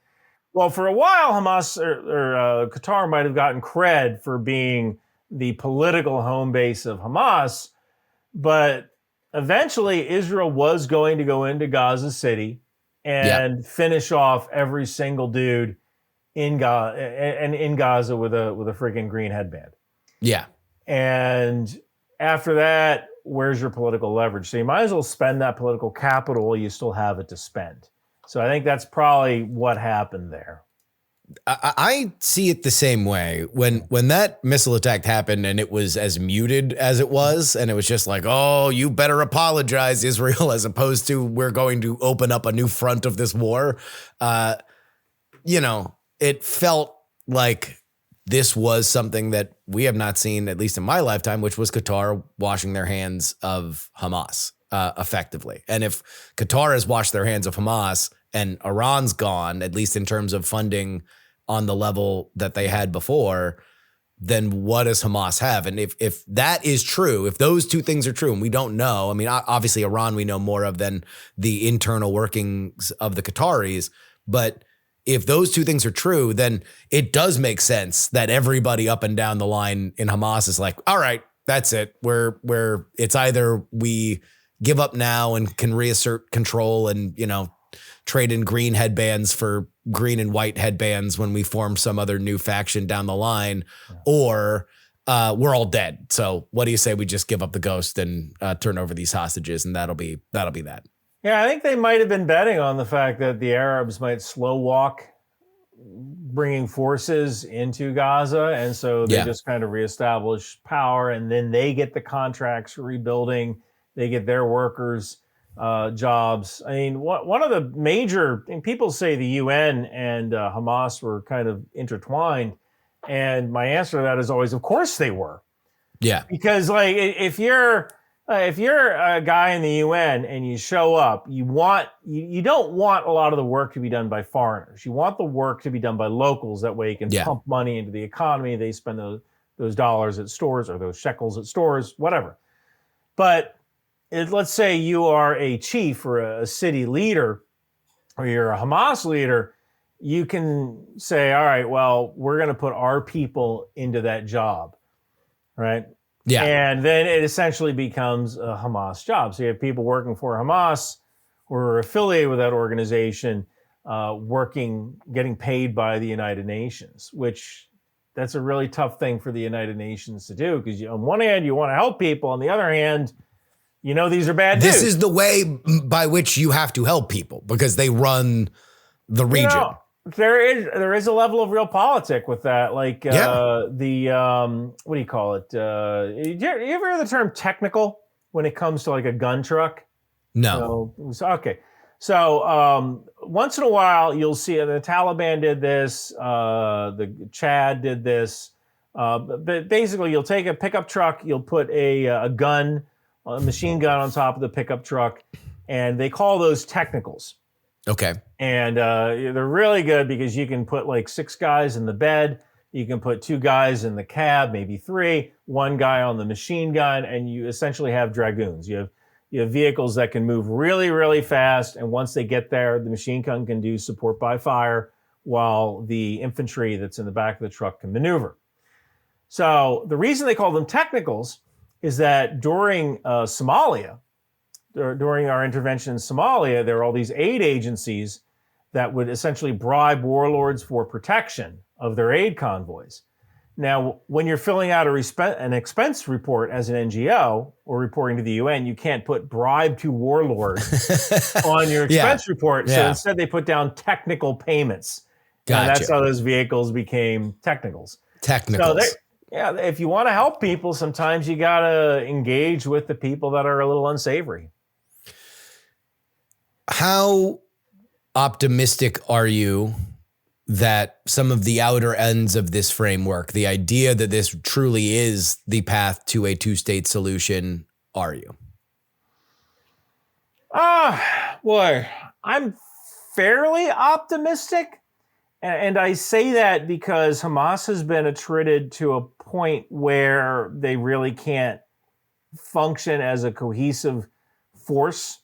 D: Well, for a while, Hamas or Qatar might have gotten cred for being the political home base of Hamas, but eventually Israel was going to go into Gaza City and finish off every single dude in Gaza with a freaking green headband. Yeah. And after that, where's your political leverage? So you might as well spend that political capital while you still have it to spend. So I think that's probably what happened there.
A: I see it the same way. When that missile attack happened and it was as muted as it was, and it was just like, oh, you better apologize, Israel, as opposed to we're going to open up a new front of this war. It felt like this was something that we have not seen, at least in my lifetime, which was Qatar washing their hands of Hamas effectively. And if Qatar has washed their hands of Hamas and Iran's gone, at least in terms of funding on the level that they had before, then what does Hamas have? And if that is true, if those two things are true, and we don't know, I mean, obviously Iran we know more of than the internal workings of the Qataris, but if those two things are true, then it does make sense that everybody up and down the line in Hamas is like, all right, that's it. Where it's either we give up now and can reassert control and, trade in green headbands for green and white headbands when we form some other new faction down the line, or we're all dead. So what do you say we just give up the ghost and turn over these hostages, and that'll be that.
D: Yeah, I think they might have been betting on the fact that the Arabs might slow walk bringing forces into Gaza, and so they just kind of reestablish power, and then they get the contracts for rebuilding. They get their workers jobs. I mean, one of the major, and people say the UN and Hamas were kind of intertwined, and my answer to that is always, of course they were.
A: Yeah.
D: Because like if you're a guy in the UN and you show up, you don't want a lot of the work to be done by foreigners. You want the work to be done by locals. That way you can pump money into the economy. They spend those dollars at stores or those shekels at stores, whatever. But let's say you are a chief or a city leader, or you're a Hamas leader, you can say, all right, well, we're going to put our people into that job, right?
A: Yeah.
D: And then it essentially becomes a Hamas job. So you have people working for Hamas who are affiliated with that organization, getting paid by the United Nations, which that's a really tough thing for the United Nations to do, because on one hand, you want to help people. On the other hand, these are bad
A: This
D: news.
A: is the way by which you have to help people, because they run the region.
D: There is a level of real politic with that. Like what do you call it? You ever hear the term technical when it comes to like a gun truck?
A: No.
D: Okay. So once in a while you'll see the Taliban did this, the Chad did this. But basically you'll take a pickup truck, you'll put a machine gun on top of the pickup truck, and they call those technicals.
A: Okay.
D: And they're really good because you can put like 6 guys in the bed. You can put 2 guys in the cab, maybe 3, 1 guy on the machine gun, and you essentially have dragoons. You have vehicles that can move really, really fast. And once they get there, the machine gun can do support by fire while the infantry that's in the back of the truck can maneuver. So the reason they call them technicals is that during Somalia, during our intervention in Somalia, there were all these aid agencies that would essentially bribe warlords for protection of their aid convoys. Now, when you're filling out an expense report as an NGO or reporting to the UN, you can't put bribe to warlords on your expense report. So instead, they put down technical payments.
A: Gotcha.
D: And that's how those vehicles became technicals.
A: Technicals.
D: So if you want to help people, sometimes you got to engage with the people that are a little unsavory.
A: How optimistic are you that some of the outer ends of this framework, the idea that this truly is the path to a 2-state solution, are you?
D: Boy, I'm fairly optimistic. And I say that because Hamas has been attrited to a point where they really can't function as a cohesive force.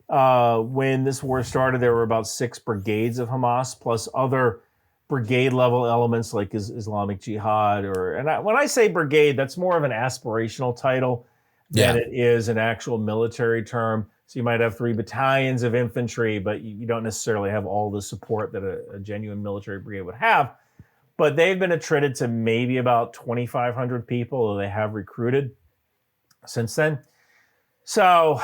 D: When this war started, there were about 6 brigades of Hamas, plus other brigade level elements like Islamic Jihad. When I say brigade, that's more of an aspirational title than it is an actual military term. So you might have 3 battalions of infantry, but you don't necessarily have all the support that a genuine military brigade would have. But they've been attrited to maybe about 2,500 people that they have recruited since then. So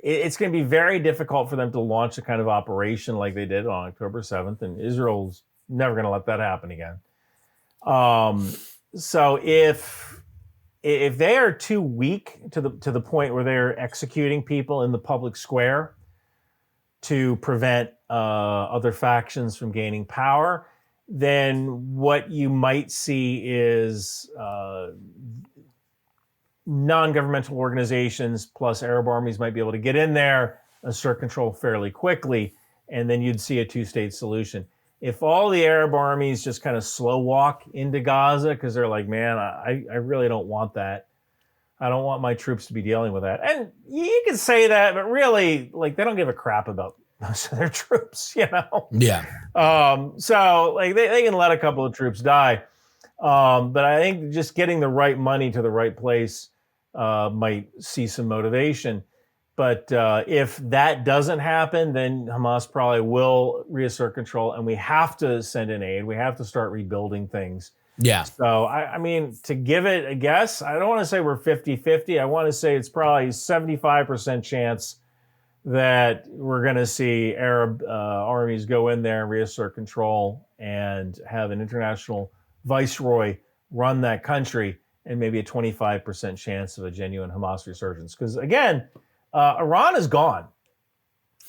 D: it's going to be very difficult for them to launch a kind of operation like they did on October 7th, and Israel's never going to let that happen again. So if they are too weak to the point where they're executing people in the public square to prevent other factions from gaining power, then what you might see is non-governmental organizations plus Arab armies might be able to get in there, assert control fairly quickly, and then you'd see a 2-state solution. If all the Arab armies just kind of slow walk into Gaza because they're like, man, I really don't want that. I don't want my troops to be dealing with that. And you can say that, but really, like, they don't give a crap about most of their troops,
A: Yeah.
D: So like they can let a couple of troops die. But I think just getting the right money to the right place might see some motivation. But if that doesn't happen, then Hamas probably will reassert control, and we have to send in aid. We have to start rebuilding things.
A: Yeah.
D: So, I mean, to give it a guess, I don't want to say we're 50-50. I want to say it's probably 75% chance that we're going to see Arab armies go in there and reassert control and have an international viceroy run that country, and maybe a 25% chance of a genuine Hamas resurgence. Because again, Iran is gone.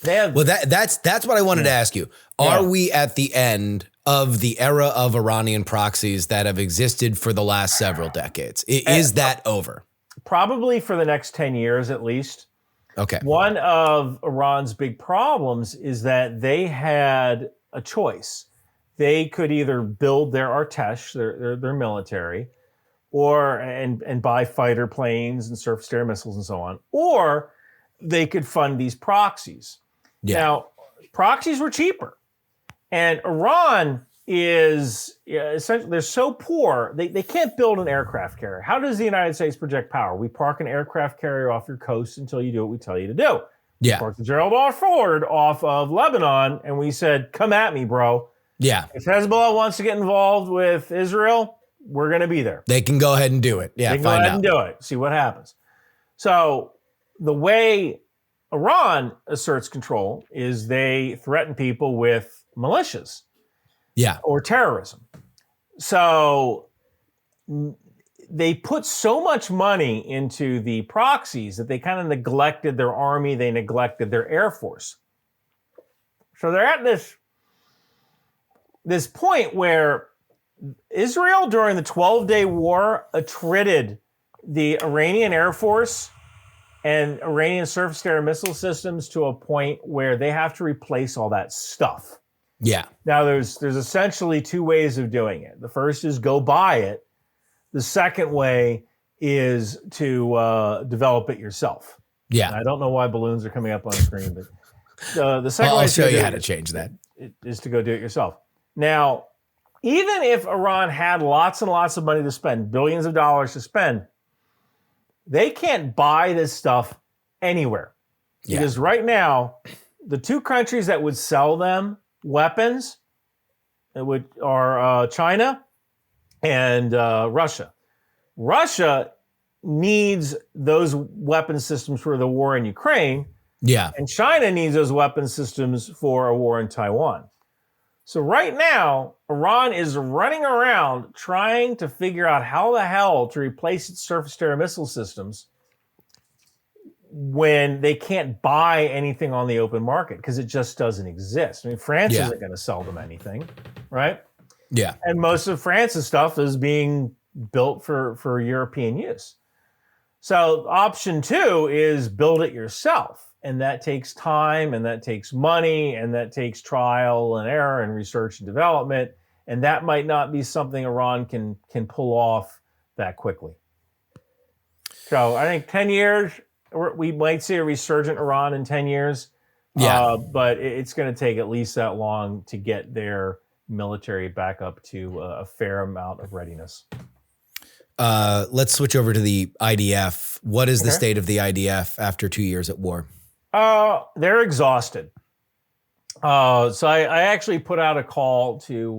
D: They have,
A: well, that's what I wanted to ask you. Are we at the end of the era of Iranian proxies that have existed for the last several decades? Is that over?
D: Probably for the next 10 years at least.
A: Okay.
D: One of Iran's big problems is that they had a choice. They could either build their Artesh, their military, and buy fighter planes and surface-to-air missiles and so on, or they could fund these proxies.
A: Yeah.
D: Now, proxies were cheaper, and Iran is essentially, they're so poor, they can't build an aircraft carrier. How does the United States project power? We park an aircraft carrier off your coast until you do what we tell you to do.
A: Yeah.
D: We parked the Gerald R. Ford off of Lebanon, and we said, come at me, bro.
A: Yeah.
D: If Hezbollah wants to get involved with Israel, we're going to be there.
A: They can go ahead and do it. Yeah,
D: they can go ahead and do it. See what happens. So the way Iran asserts control is they threaten people with militias.
A: Yeah.
D: Or terrorism. So they put so much money into the proxies that they kind of neglected their army, they neglected their air force. So they're at this point where Israel, during the 12-day war, attrited the Iranian Air Force and Iranian surface-to-air missile systems to a point where they have to replace all that stuff.
A: Yeah.
D: Now, there's essentially two ways of doing it. The first is go buy it. The second way is to develop it yourself.
A: Yeah.
D: And I don't know why balloons are coming up on the screen, but the second way
A: I'll show you how to change that.
D: Is to go do it yourself. Now, even if Iran had lots and lots of money to spend, billions of dollars to spend, they can't buy this stuff anywhere.
A: Yeah.
D: Because right now, the two countries that would sell them weapons are China and Russia. Russia needs those weapon systems for the war in Ukraine.
A: Yeah.
D: And China needs those weapon systems for a war in Taiwan. So right now, Iran is running around trying to figure out how the hell to replace its surface-to-air missile systems when they can't buy anything on the open market because it just doesn't exist. I mean, France isn't going to sell them anything, right?
A: Yeah.
D: And most of France's stuff is being built for European use. So option two is build it yourself. And that takes time, and that takes money, and that takes trial and error and research and development. And that might not be something Iran can pull off that quickly. So I think 10 years, we might see a resurgent Iran in 10 years.
A: Yeah.
D: But it's going to take at least that long to get their military back up to a fair amount of readiness.
A: Let's switch over to the IDF. What is the state of the IDF after 2 years at war?
D: They're exhausted. So I actually put out a call to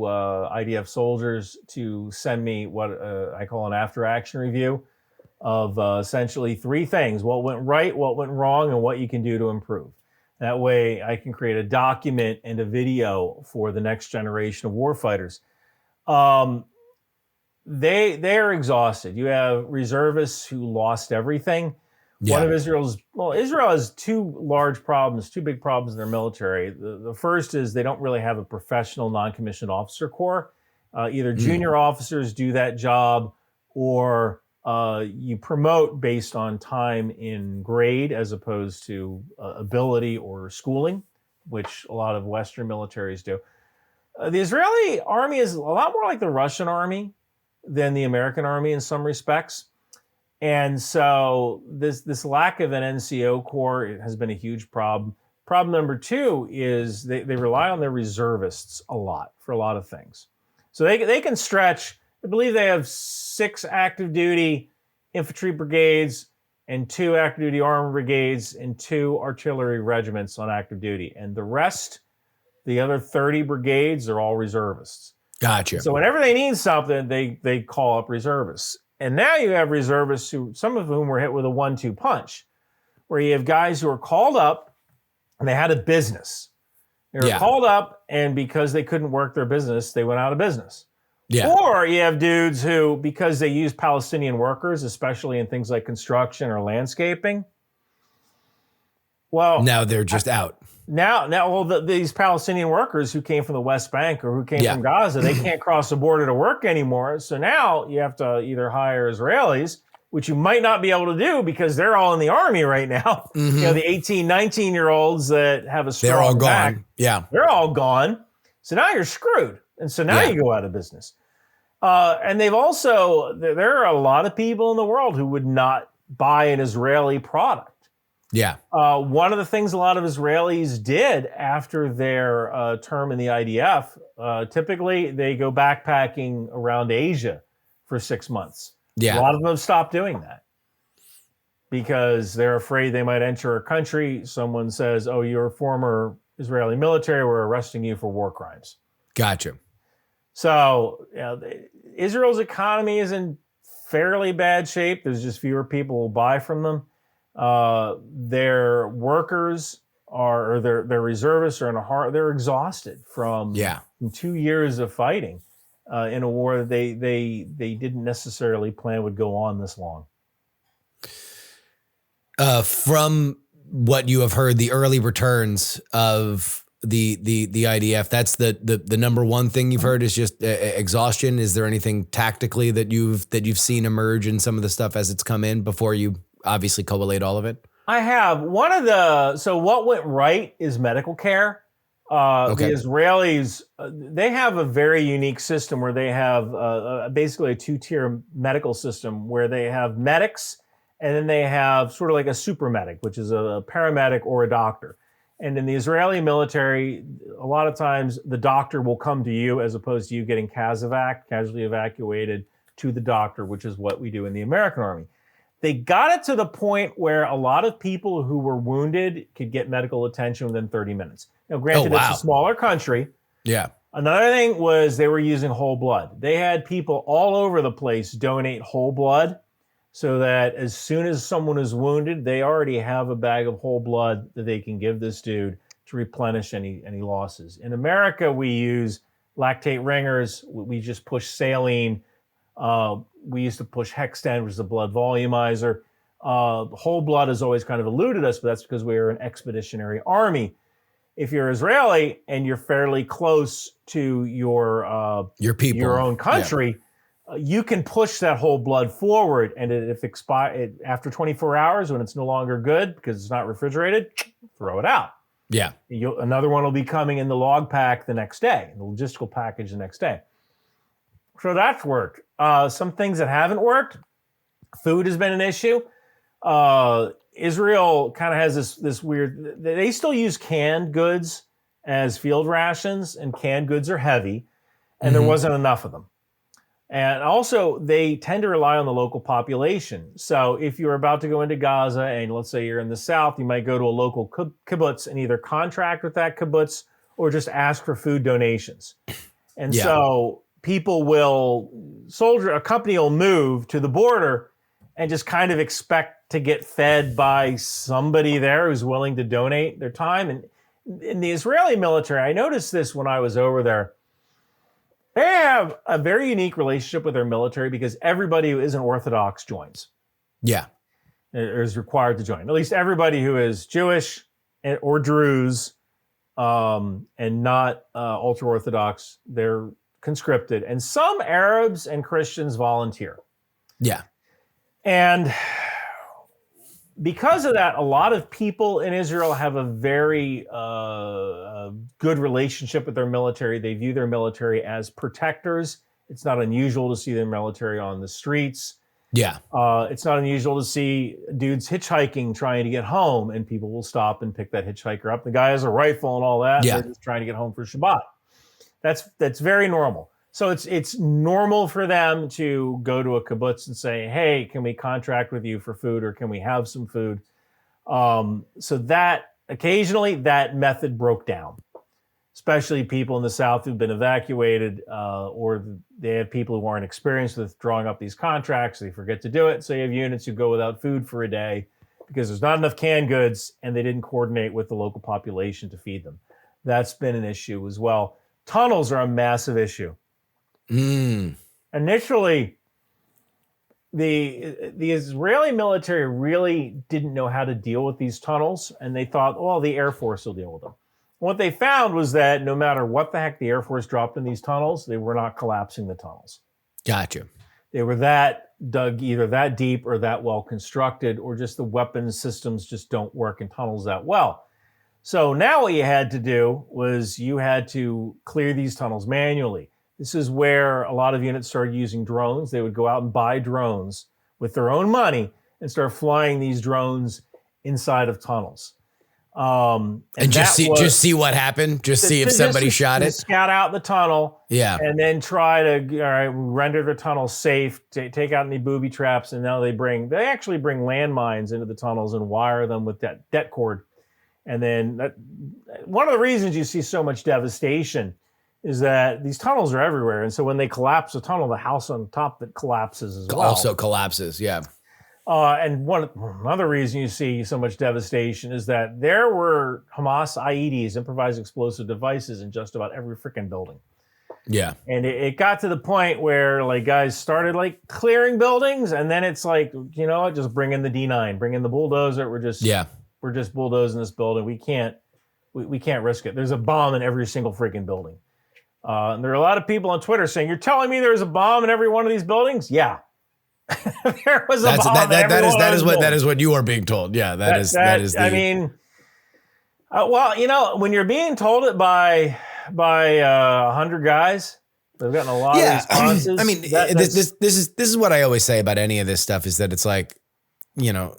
D: IDF soldiers to send me what I call an after-action review of essentially three things: what went right, what went wrong, and what you can do to improve. That way I can create a document and a video for the next generation of warfighters. They're exhausted. You have reservists who lost everything. Yeah. One of Israel has two big problems in their military. The first is they don't really have a professional non-commissioned officer corps. Either junior officers do that job, or you promote based on time in grade as opposed to ability or schooling, which a lot of Western militaries do. The Israeli army is a lot more like the Russian army than the American army in some respects. And so this lack of an NCO corps has been a huge problem. Problem number two is they rely on their reservists a lot for a lot of things. So they can stretch, I believe they have 6 active duty infantry brigades and 2 active duty armor brigades and 2 artillery regiments on active duty. And the rest, the other 30 brigades, are all reservists.
A: Gotcha.
D: So whenever they need something, they call up reservists. And now you have reservists some of whom were hit with a 1-2 punch, where you have guys who are called up and they had a business. They were called up, and because they couldn't work their business, they went out of business.
A: Yeah.
D: Or you have dudes who, because they use Palestinian workers, especially in things like construction or landscaping, well,
A: now they're just out.
D: These Palestinian workers who came from the West Bank or who came from Gaza, they can't cross the border to work anymore. So now you have to either hire Israelis, which you might not be able to do because they're all in the army right now. You know, the 18, 19-year-olds that have a strong
A: they're all
D: back,
A: gone. Yeah.
D: They're all gone. So now you're screwed. And so now you go out of business. And they've also, there are a lot of people in the world who would not buy an Israeli product.
A: Yeah.
D: One of the things a lot of Israelis did after their term in the IDF, typically they go backpacking around Asia for 6 months.
A: Yeah.
D: A lot of them have stopped doing that because they're afraid they might enter a country. Someone says, oh, you're a former Israeli military. We're arresting you for war crimes.
A: Gotcha.
D: So Israel's economy is in fairly bad shape. There's just fewer people who buy from them. Their workers or their reservists are they're exhausted from 2 years of fighting in a war that they didn't necessarily plan would go on this long.
A: From what you have heard, the early returns of the IDF, that's the number one thing you've heard is just exhaustion. Is there anything tactically that you've seen emerge in some of the stuff as it's come in before you obviously collate all of it?
D: I have. So what went right is medical care. The Israelis, they have a very unique system where they have basically a two-tier medical system where they have medics and then they have sort of like a super medic, which is a paramedic or a doctor. And in the Israeli military, a lot of times the doctor will come to you as opposed to you getting casualty evacuated to the doctor, which is what we do in the American Army. They got it to the point where a lot of people who were wounded could get medical attention within 30 minutes. Now, granted, it's a smaller country.
A: Yeah.
D: Another thing was they were using whole blood. They had people all over the place donate whole blood so that as soon as someone is wounded, they already have a bag of whole blood that they can give this dude to replenish any losses. In America, we use lactate ringers. We just push saline. We used to push Hextend, which is a blood volumizer. Whole blood has always kind of eluded us, but that's because we are an expeditionary army. If you're Israeli and you're fairly close to your people, your own country, you can push that whole blood forward, and if after 24 hours, when it's no longer good because it's not refrigerated, throw it out.
A: Yeah.
D: Another one will be coming in the log pack the next day, the logistical package the next day. So that's worked. Some things that haven't worked, food has been an issue. Israel kind of has this weird, they still use canned goods as field rations, and canned goods are heavy, and there wasn't enough of them. And also, they tend to rely on the local population. So if you're about to go into Gaza, and let's say you're in the south, you might go to a local kibbutz and either contract with that kibbutz or just ask for food donations. And so a company will move to the border and just kind of expect to get fed by somebody there who's willing to donate their time. And in the Israeli military, I noticed this when I was over there. They have a very unique relationship with their military because everybody who isn't Orthodox joins.
A: Yeah.
D: Is required to join. At least everybody who is Jewish or Druze and not ultra-Orthodox, they're conscripted. And some Arabs and Christians volunteer.
A: Yeah.
D: And because of that, a lot of people in Israel have a very good relationship with their military. They view their military as protectors. It's not unusual to see their military on the streets.
A: Yeah.
D: It's not unusual to see dudes hitchhiking trying to get home, and people will stop and pick that hitchhiker up. The guy has a rifle and all that.
A: Yeah.
D: They're just trying to get home for Shabbat. That's very normal. So it's normal for them to go to a kibbutz and say, hey, can we contract with you for food, or can we have some food? So that occasionally that method broke down, especially people in the South who've been evacuated, or they have people who aren't experienced with drawing up these contracts. They forget to do it. So you have units who go without food for a day because there's not enough canned goods and they didn't coordinate with the local population to feed them. That's been an issue as well. Tunnels are a massive issue. Initially, the Israeli military really didn't know how to deal with these tunnels, and they thought, well, the Air Force will deal with them. What they found was that no matter what the heck the Air Force dropped in these tunnels, they were not collapsing the tunnels.
A: Gotcha.
D: They were that dug either that deep or that well constructed, or just the weapons systems just don't work in tunnels that well. So now what you had to do was you had to clear these tunnels manually. This is where a lot of units started using drones. They would go out and buy drones with their own money and start flying these drones inside of tunnels.
A: And just see what happened. Just see if somebody shot it.
D: Scout out the tunnel.
A: Yeah.
D: And then try to render the tunnel safe, take out any booby traps. And now they actually bring landmines into the tunnels and wire them with that det cord. And then one of the reasons you see so much devastation is that these tunnels are everywhere. And so when they collapse the tunnel, the house on top that collapses as well.
A: Also collapses, yeah.
D: And another reason you see so much devastation is that there were Hamas IEDs, improvised explosive devices, in just about every freaking building.
A: Yeah.
D: And it got to the point where like guys started like clearing buildings, and then it's like, you know what, just bring in the D9, bring in the bulldozer. We're just bulldozing this building. We can't risk it. There's a bomb in every single freaking building. And there are a lot of people on Twitter saying, "You're telling me there's a bomb in every one of these buildings?" Yeah. There was a bomb.
A: That is what you are being told. Yeah, that is.
D: I mean, well, you know, when you're being told it by 100 guys, they've gotten a lot of responses.
A: I mean, this is what I always say about any of this stuff is that it's like, you know,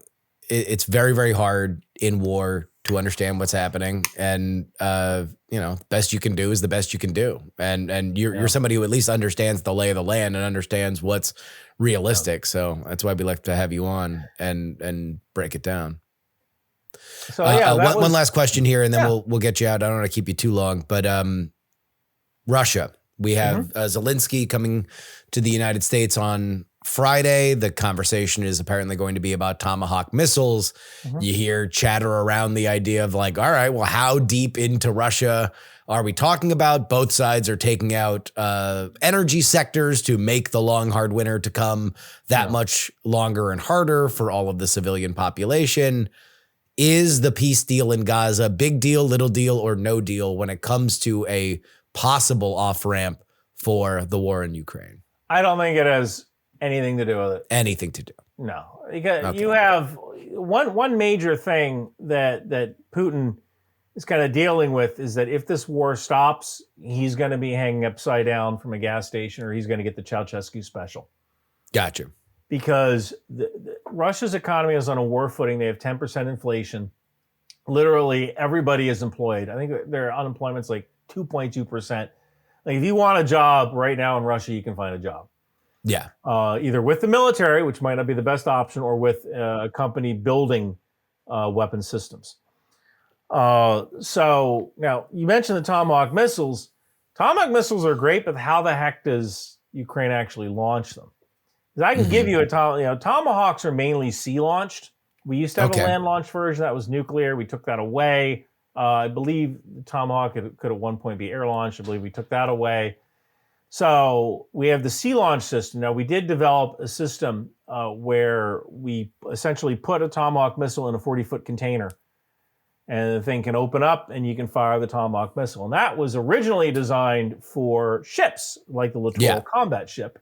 A: it's very, very hard in war to understand what's happening, and you know, best you can do is the best you can do, and you're somebody who at least understands the lay of the land and understands what's realistic. So that's why we like to have you on and break it down.
D: So
A: one last question here, and then we'll get you out. I don't want to keep you too long, but Russia. We have Zelensky coming to the United States on Friday. The conversation is apparently going to be about Tomahawk missiles. You hear chatter around the idea of like, all right, well, how deep into Russia are we talking about? Both sides are taking out energy sectors to make the long, hard winter to come that much longer and harder for all of the civilian population. Is the peace deal in Gaza big deal, little deal, or no deal when it comes to a possible off-ramp for the war in Ukraine?
D: I don't think it has anything to do with it.
A: Anything to do?
D: No. You have one major thing that Putin is kind of dealing with is that if this war stops, he's going to be hanging upside down from a gas station, or he's going to get the Ceausescu special. Gotcha. Because Russia's economy is on a war footing. They have 10% inflation. Literally everybody is employed. I think their unemployment's like 2.2%. Like if you want a job right now in Russia, you can find a job.
A: Yeah.
D: Either with the military, which might not be the best option, or with a company building weapon systems. So now you mentioned the Tomahawk missiles. Tomahawk missiles are great, but how the heck does Ukraine actually launch them? Because I can give you Tomahawks are mainly sea launched. We used to have a land launched version that was nuclear. We took that away. I believe the Tomahawk could at one point be air launched. I believe we took that away. So we have the sea launch system. Now, we did develop a system where we essentially put a Tomahawk missile in a 40-foot container, and the thing can open up and you can fire the Tomahawk missile. And that was originally designed for ships like the Littoral Combat Ship,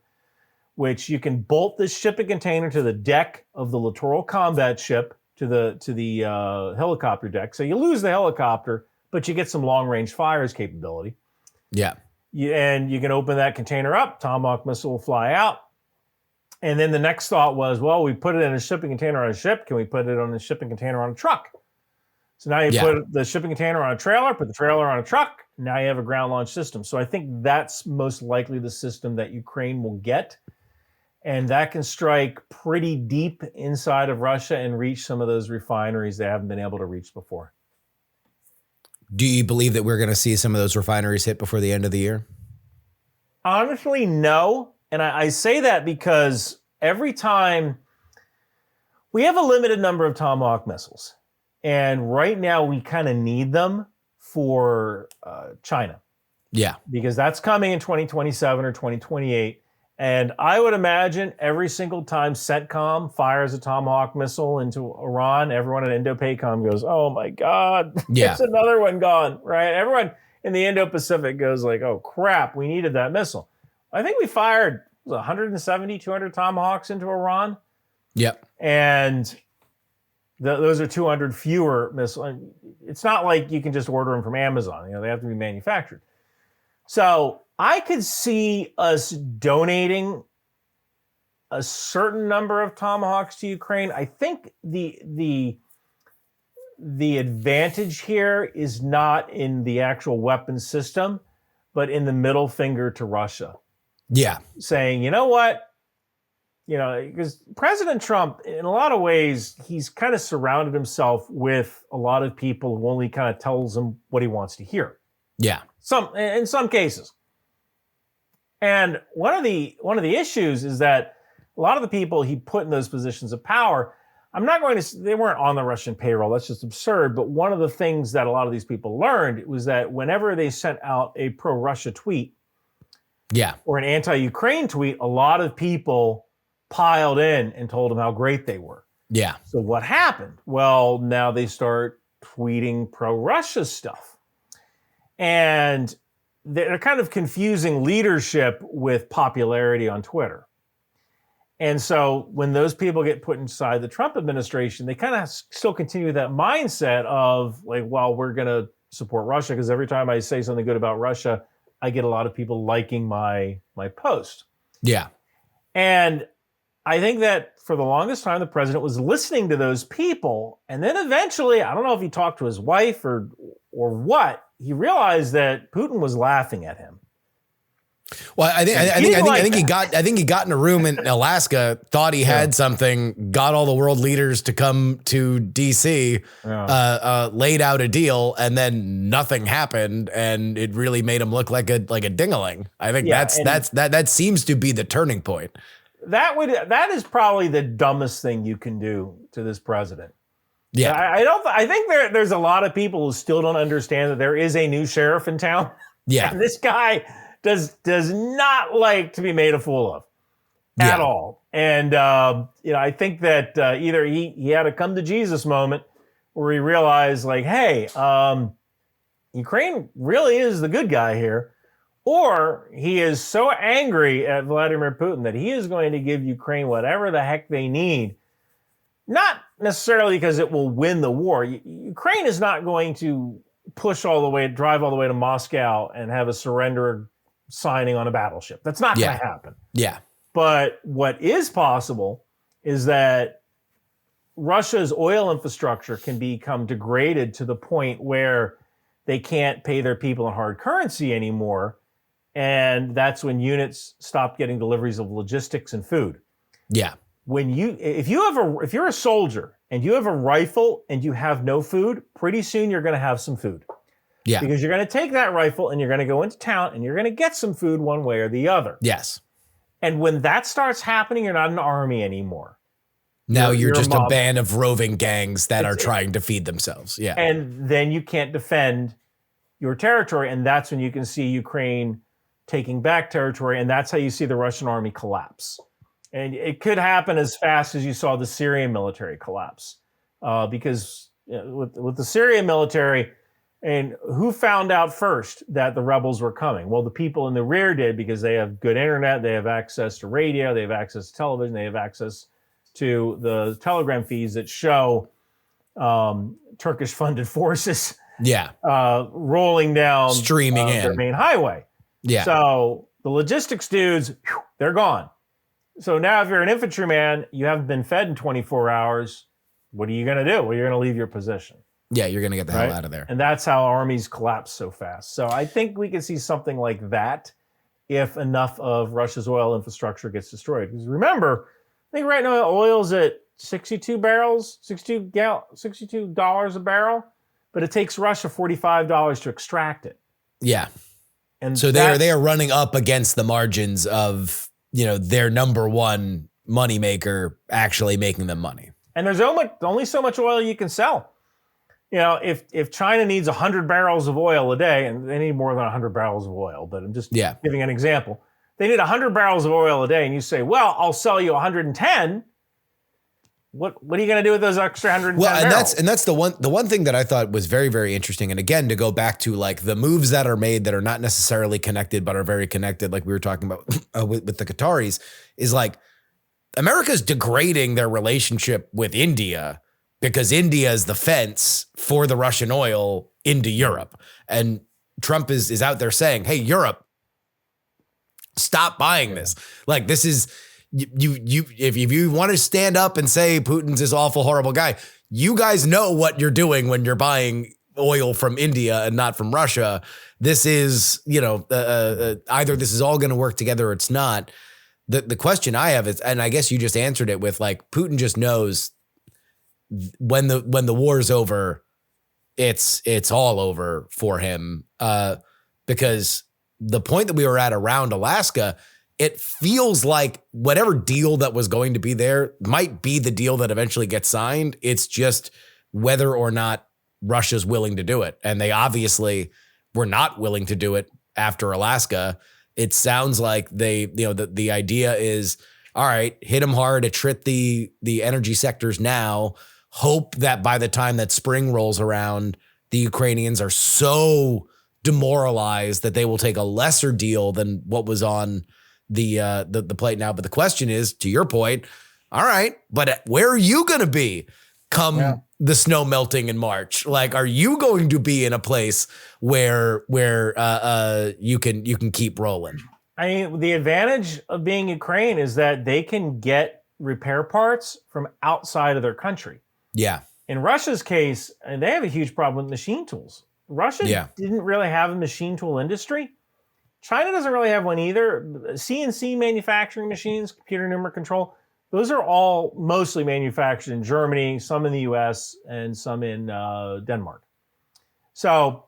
D: which you can bolt this shipping container to the deck of the Littoral Combat Ship, to the helicopter deck. So you lose the helicopter, but you get some long-range fires capability.
A: Yeah.
D: And you can open that container up, Tomahawk missile will fly out. And then the next thought was, well, we put it in a shipping container on a ship. Can we put it on a shipping container on a truck? So now you put the shipping container on a trailer, put the trailer on a truck. Now you have a ground launch system. So I think that's most likely the system that Ukraine will get. And that can strike pretty deep inside of Russia and reach some of those refineries they haven't been able to reach before.
A: Do you believe that we're going to see some of those refineries hit before the end of the year?
D: Honestly, no. And I say that because every time We have a limited number of Tomahawk missiles. And right now we kind of need them for China.
A: Yeah.
D: Because that's coming in 2027 or 2028. And I would imagine every single time CENTCOM fires a Tomahawk missile into Iran, everyone at Indo-PACOM goes, oh my God, there's another one gone, right? Everyone in the Indo-Pacific goes like, oh crap, we needed that missile. I think we fired 170, 200 Tomahawks into Iran.
A: Yep.
D: And those are 200 fewer missiles. It's not like you can just order them from Amazon. They have to be manufactured. So I could see us donating a certain number of Tomahawks to Ukraine. I think the advantage here is not in the actual weapon system, but in the middle finger to Russia.
A: Yeah.
D: Saying, you know what? Because President Trump, in a lot of ways, he's kind of surrounded himself with a lot of people who only kind of tells him what he wants to hear.
A: Yeah.
D: In some cases. And one of the issues is that a lot of the people he put in those positions of power, they weren't on the Russian payroll. That's just absurd. But one of the things that a lot of these people learned was that whenever they sent out a pro-Russia tweet, or an anti-Ukraine tweet, a lot of people piled in and told them how great they were.
A: Yeah.
D: So what happened? Well, now they start tweeting pro-Russia stuff. And they're kind of confusing leadership with popularity on Twitter. And so when those people get put inside the Trump administration, they kind of still continue that mindset of like, well, we're going to support Russia because every time I say something good about Russia, I get a lot of people liking my post.
A: Yeah.
D: And I think that for the longest time, the president was listening to those people. And then eventually, I don't know if he talked to his wife or what, he realized that Putin was laughing at him.
A: Well, I think he got in a room in Alaska, thought he had something, got all the world leaders to come to DC, laid out a deal, and then nothing happened, and it really made him look like a ding-a-ling. I think that seems to be the turning point.
D: That is probably the dumbest thing you can do to this president.
A: Yeah,
D: I think there's a lot of people who still don't understand that there is a new sheriff in town.
A: Yeah,
D: and this guy does not like to be made a fool of at all. And I think that either he had a come to Jesus moment where he realized like, hey, Ukraine really is the good guy here, or he is so angry at Vladimir Putin that he is going to give Ukraine whatever the heck they need. Not necessarily because it will win the war. Ukraine is not going to drive all the way to Moscow and have a surrender signing on a battleship. That's not going to happen.
A: Yeah.
D: But what is possible is that Russia's oil infrastructure can become degraded to the point where they can't pay their people in hard currency anymore. And that's when units stop getting deliveries of logistics and food.
A: Yeah.
D: If you're a soldier and you have a rifle and you have no food, pretty soon you're going to have some food.
A: Yeah.
D: Because you're going to take that rifle and you're going to go into town and you're going to get some food one way or the other.
A: Yes.
D: And when that starts happening, you're not an army anymore.
A: Now you're just a band of roving gangs that are trying to feed themselves. Yeah.
D: And then you can't defend your territory. And that's when you can see Ukraine taking back territory. And that's how you see the Russian army collapse. And it could happen as fast as you saw the Syrian military collapse. Because with the Syrian military, and who found out first that the rebels were coming? Well, the people in the rear did because they have good internet, they have access to radio, they have access to television, they have access to the telegram feeds that show Turkish-funded forces rolling down
A: streaming in
D: their main highway.
A: Yeah.
D: So the logistics dudes, they're gone. So now if you're an infantryman, you haven't been fed in 24 hours, what are you going to do? Well, you're going to leave your position.
A: Yeah, you're going to get the hell out of there.
D: And that's how armies collapse so fast. So I think we could see something like that if enough of Russia's oil infrastructure gets destroyed. Because remember, I think right now oil's at $62 a barrel, but it takes Russia $45 to extract it.
A: Yeah. And so they are running up against the margins of, their number one moneymaker actually making them money.
D: And there's only so much oil you can sell. If China needs 100 barrels of oil a day, and they need more than 100 barrels of oil, but I'm just giving an example. They need 100 barrels of oil a day, and you say, well, I'll sell you 110. What are you going to do with those extra 110 barrels?
A: And that's the one thing that I thought was very, very interesting. And again, to go back to like the moves that are made that are not necessarily connected, but are very connected, like we were talking about with the Qataris, is like America's degrading their relationship with India because India is the fence for the Russian oil into Europe. And Trump is out there saying, hey, Europe, stop buying this. Like, this is, if you want to stand up and say Putin's this awful, horrible guy, you guys know what you're doing when you're buying oil from India and not from Russia. This is, either this is all going to work together or it's not. The question I have is, and I guess you just answered it with like, Putin just knows when the war's over, it's all over for him. Because the point that we were at around Alaska, it feels like whatever deal that was going to be there might be the deal that eventually gets signed. It's just whether or not Russia's willing to do it. And they obviously were not willing to do it after Alaska. It sounds like the idea is, all right, hit them hard, attrit the energy sectors now, hope that by the time that spring rolls around, the Ukrainians are so demoralized that they will take a lesser deal than what was on the plate now. But the question is, to your point, all right, but where are you going to be come the snow melting in March? Like, are you going to be in a place where you can keep rolling?
D: I mean, the advantage of being Ukraine is that they can get repair parts from outside of their country.
A: Yeah. In
D: Russia's case, and they have a huge problem with machine tools. Russia didn't really have a machine tool industry. China doesn't really have one either. CNC manufacturing machines, computer numeric control, those are all mostly manufactured in Germany, some in the US, and some in Denmark. So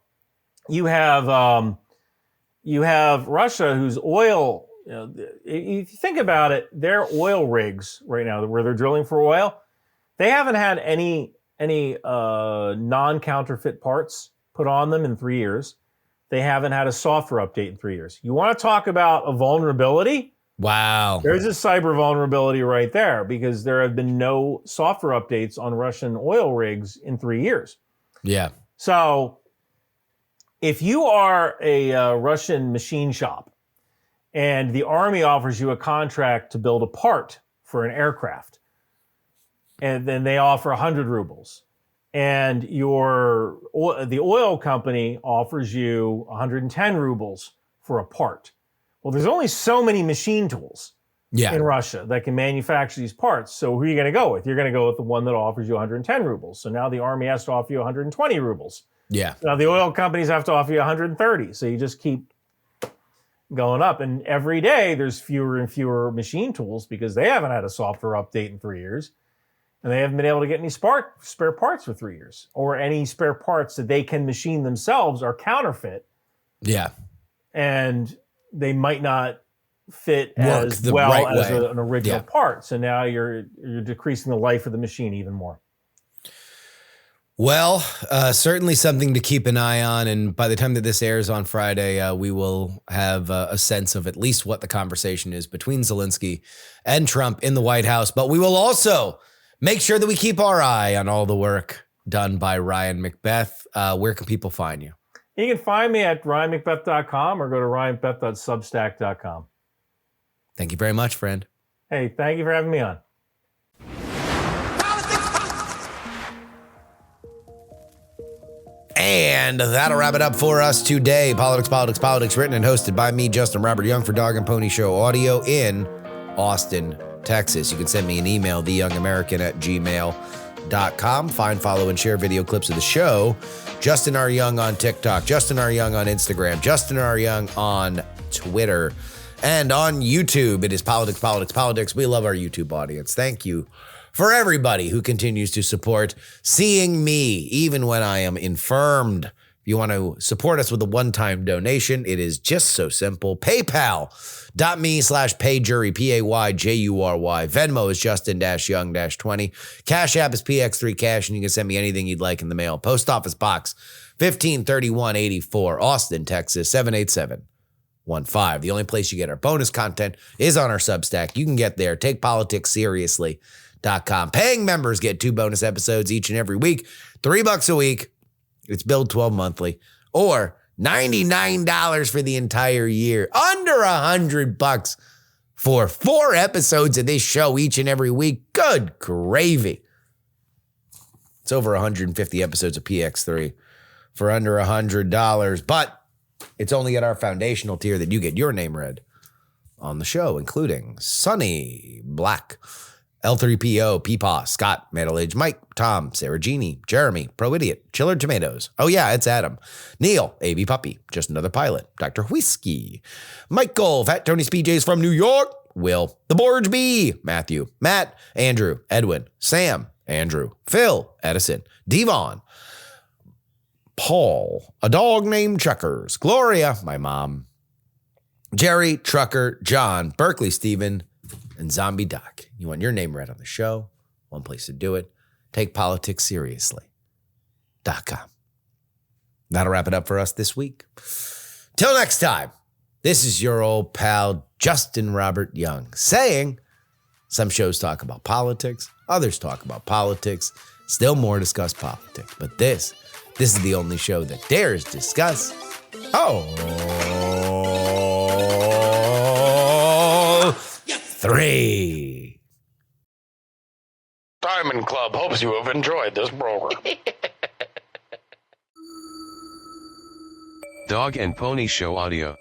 D: you have Russia, whose oil, if you think about it, their oil rigs right now, where they're drilling for oil, they haven't had any non-counterfeit parts put on them in 3 years. They haven't had a software update in 3 years. You want to talk about a vulnerability?
A: Wow.
D: There's a cyber vulnerability right there because there have been no software updates on Russian oil rigs in 3 years.
A: Yeah.
D: So if you are a Russian machine shop and the army offers you a contract to build a part for an aircraft, and then they offer 100 rubles, and the oil company offers you 110 rubles for a part. Well, there's only so many machine tools in Russia that can manufacture these parts. So who are you going to go with? You're going to go with the one that offers you 110 rubles. So now the army has to offer you 120 rubles.
A: Yeah.
D: Now the oil companies have to offer you 130. So you just keep going up. And every day there's fewer and fewer machine tools because they haven't had a software update in 3 years. And they haven't been able to get any spare parts for 3 years, or any spare parts that they can machine themselves are counterfeit.
A: Yeah.
D: And they might not fit as well as an original part. So now you're decreasing the life of the machine even more.
A: Well, certainly something to keep an eye on. And by the time that this airs on Friday, we will have a sense of at least what the conversation is between Zelensky and Trump in the White House. But we will also make sure that we keep our eye on all the work done by Ryan McBeth. Where can people find you?
D: You can find me at ryanmcbeth.com or go to ryanmcbeth.substack.com.
A: Thank you very much, friend.
D: Hey, thank you for having me on.
A: And that'll wrap it up for us today. Politics, Politics, Politics, written and hosted by me, Justin Robert Young, for Dog and Pony Show Audio in Austin, Texas. You can send me an email, theyoungamerican@gmail.com. Find, follow, and share video clips of the show. Justin R. Young on TikTok, Justin R. Young on Instagram, Justin R. Young on Twitter, and on YouTube. It is Politics, Politics, Politics. We love our YouTube audience. Thank you for everybody who continues to support seeing me, even when I am infirmed, If you want to support us with a one-time donation, it is just so simple. PayPal.me/payjury, PayJury. Venmo is Justin-Young-20. Cash App is PX3 Cash, and you can send me anything you'd like in the mail. Post Office Box 153184, Austin, Texas 78715. The only place you get our bonus content is on our Substack. You can get there. TakePoliticsSeriously.com. Paying members get 2 bonus episodes each and every week, $3 a week. It's billed 12 monthly, or $99 for the entire year, under $100 for 4 episodes of this show each and every week. Good gravy. It's over 150 episodes of PX3 for under $100, but it's only at our foundational tier that you get your name read on the show, including Sonny Black, L3PO, Peepaw, Scott, Metalage, Mike, Tom, Sarah Jeannie, Jeremy, Pro Idiot, Chiller Tomatoes. Oh yeah, it's Adam. Neil, AB Puppy, Just Another Pilot, Dr. Whiskey, Michael, Fat Tony Speedjays from New York, Will, The Borge Bee, Matthew, Matt, Andrew, Edwin, Sam, Andrew, Phil, Edison, Devon, Paul, a dog named Chuckers, Gloria, my mom, Jerry, Trucker, John, Berkeley, Stephen, and Zombie Doc. You want your name read on the show? One place to do it. TakePoliticsSeriously.com. That'll wrap it up for us this week. Till next time, this is your old pal, Justin Robert Young, saying some shows talk about politics, others talk about politics, still more discuss politics. But this is the only show that dares discuss 3.
E: Diamond Club hopes you have enjoyed this program.
F: Dog and Pony Show audio.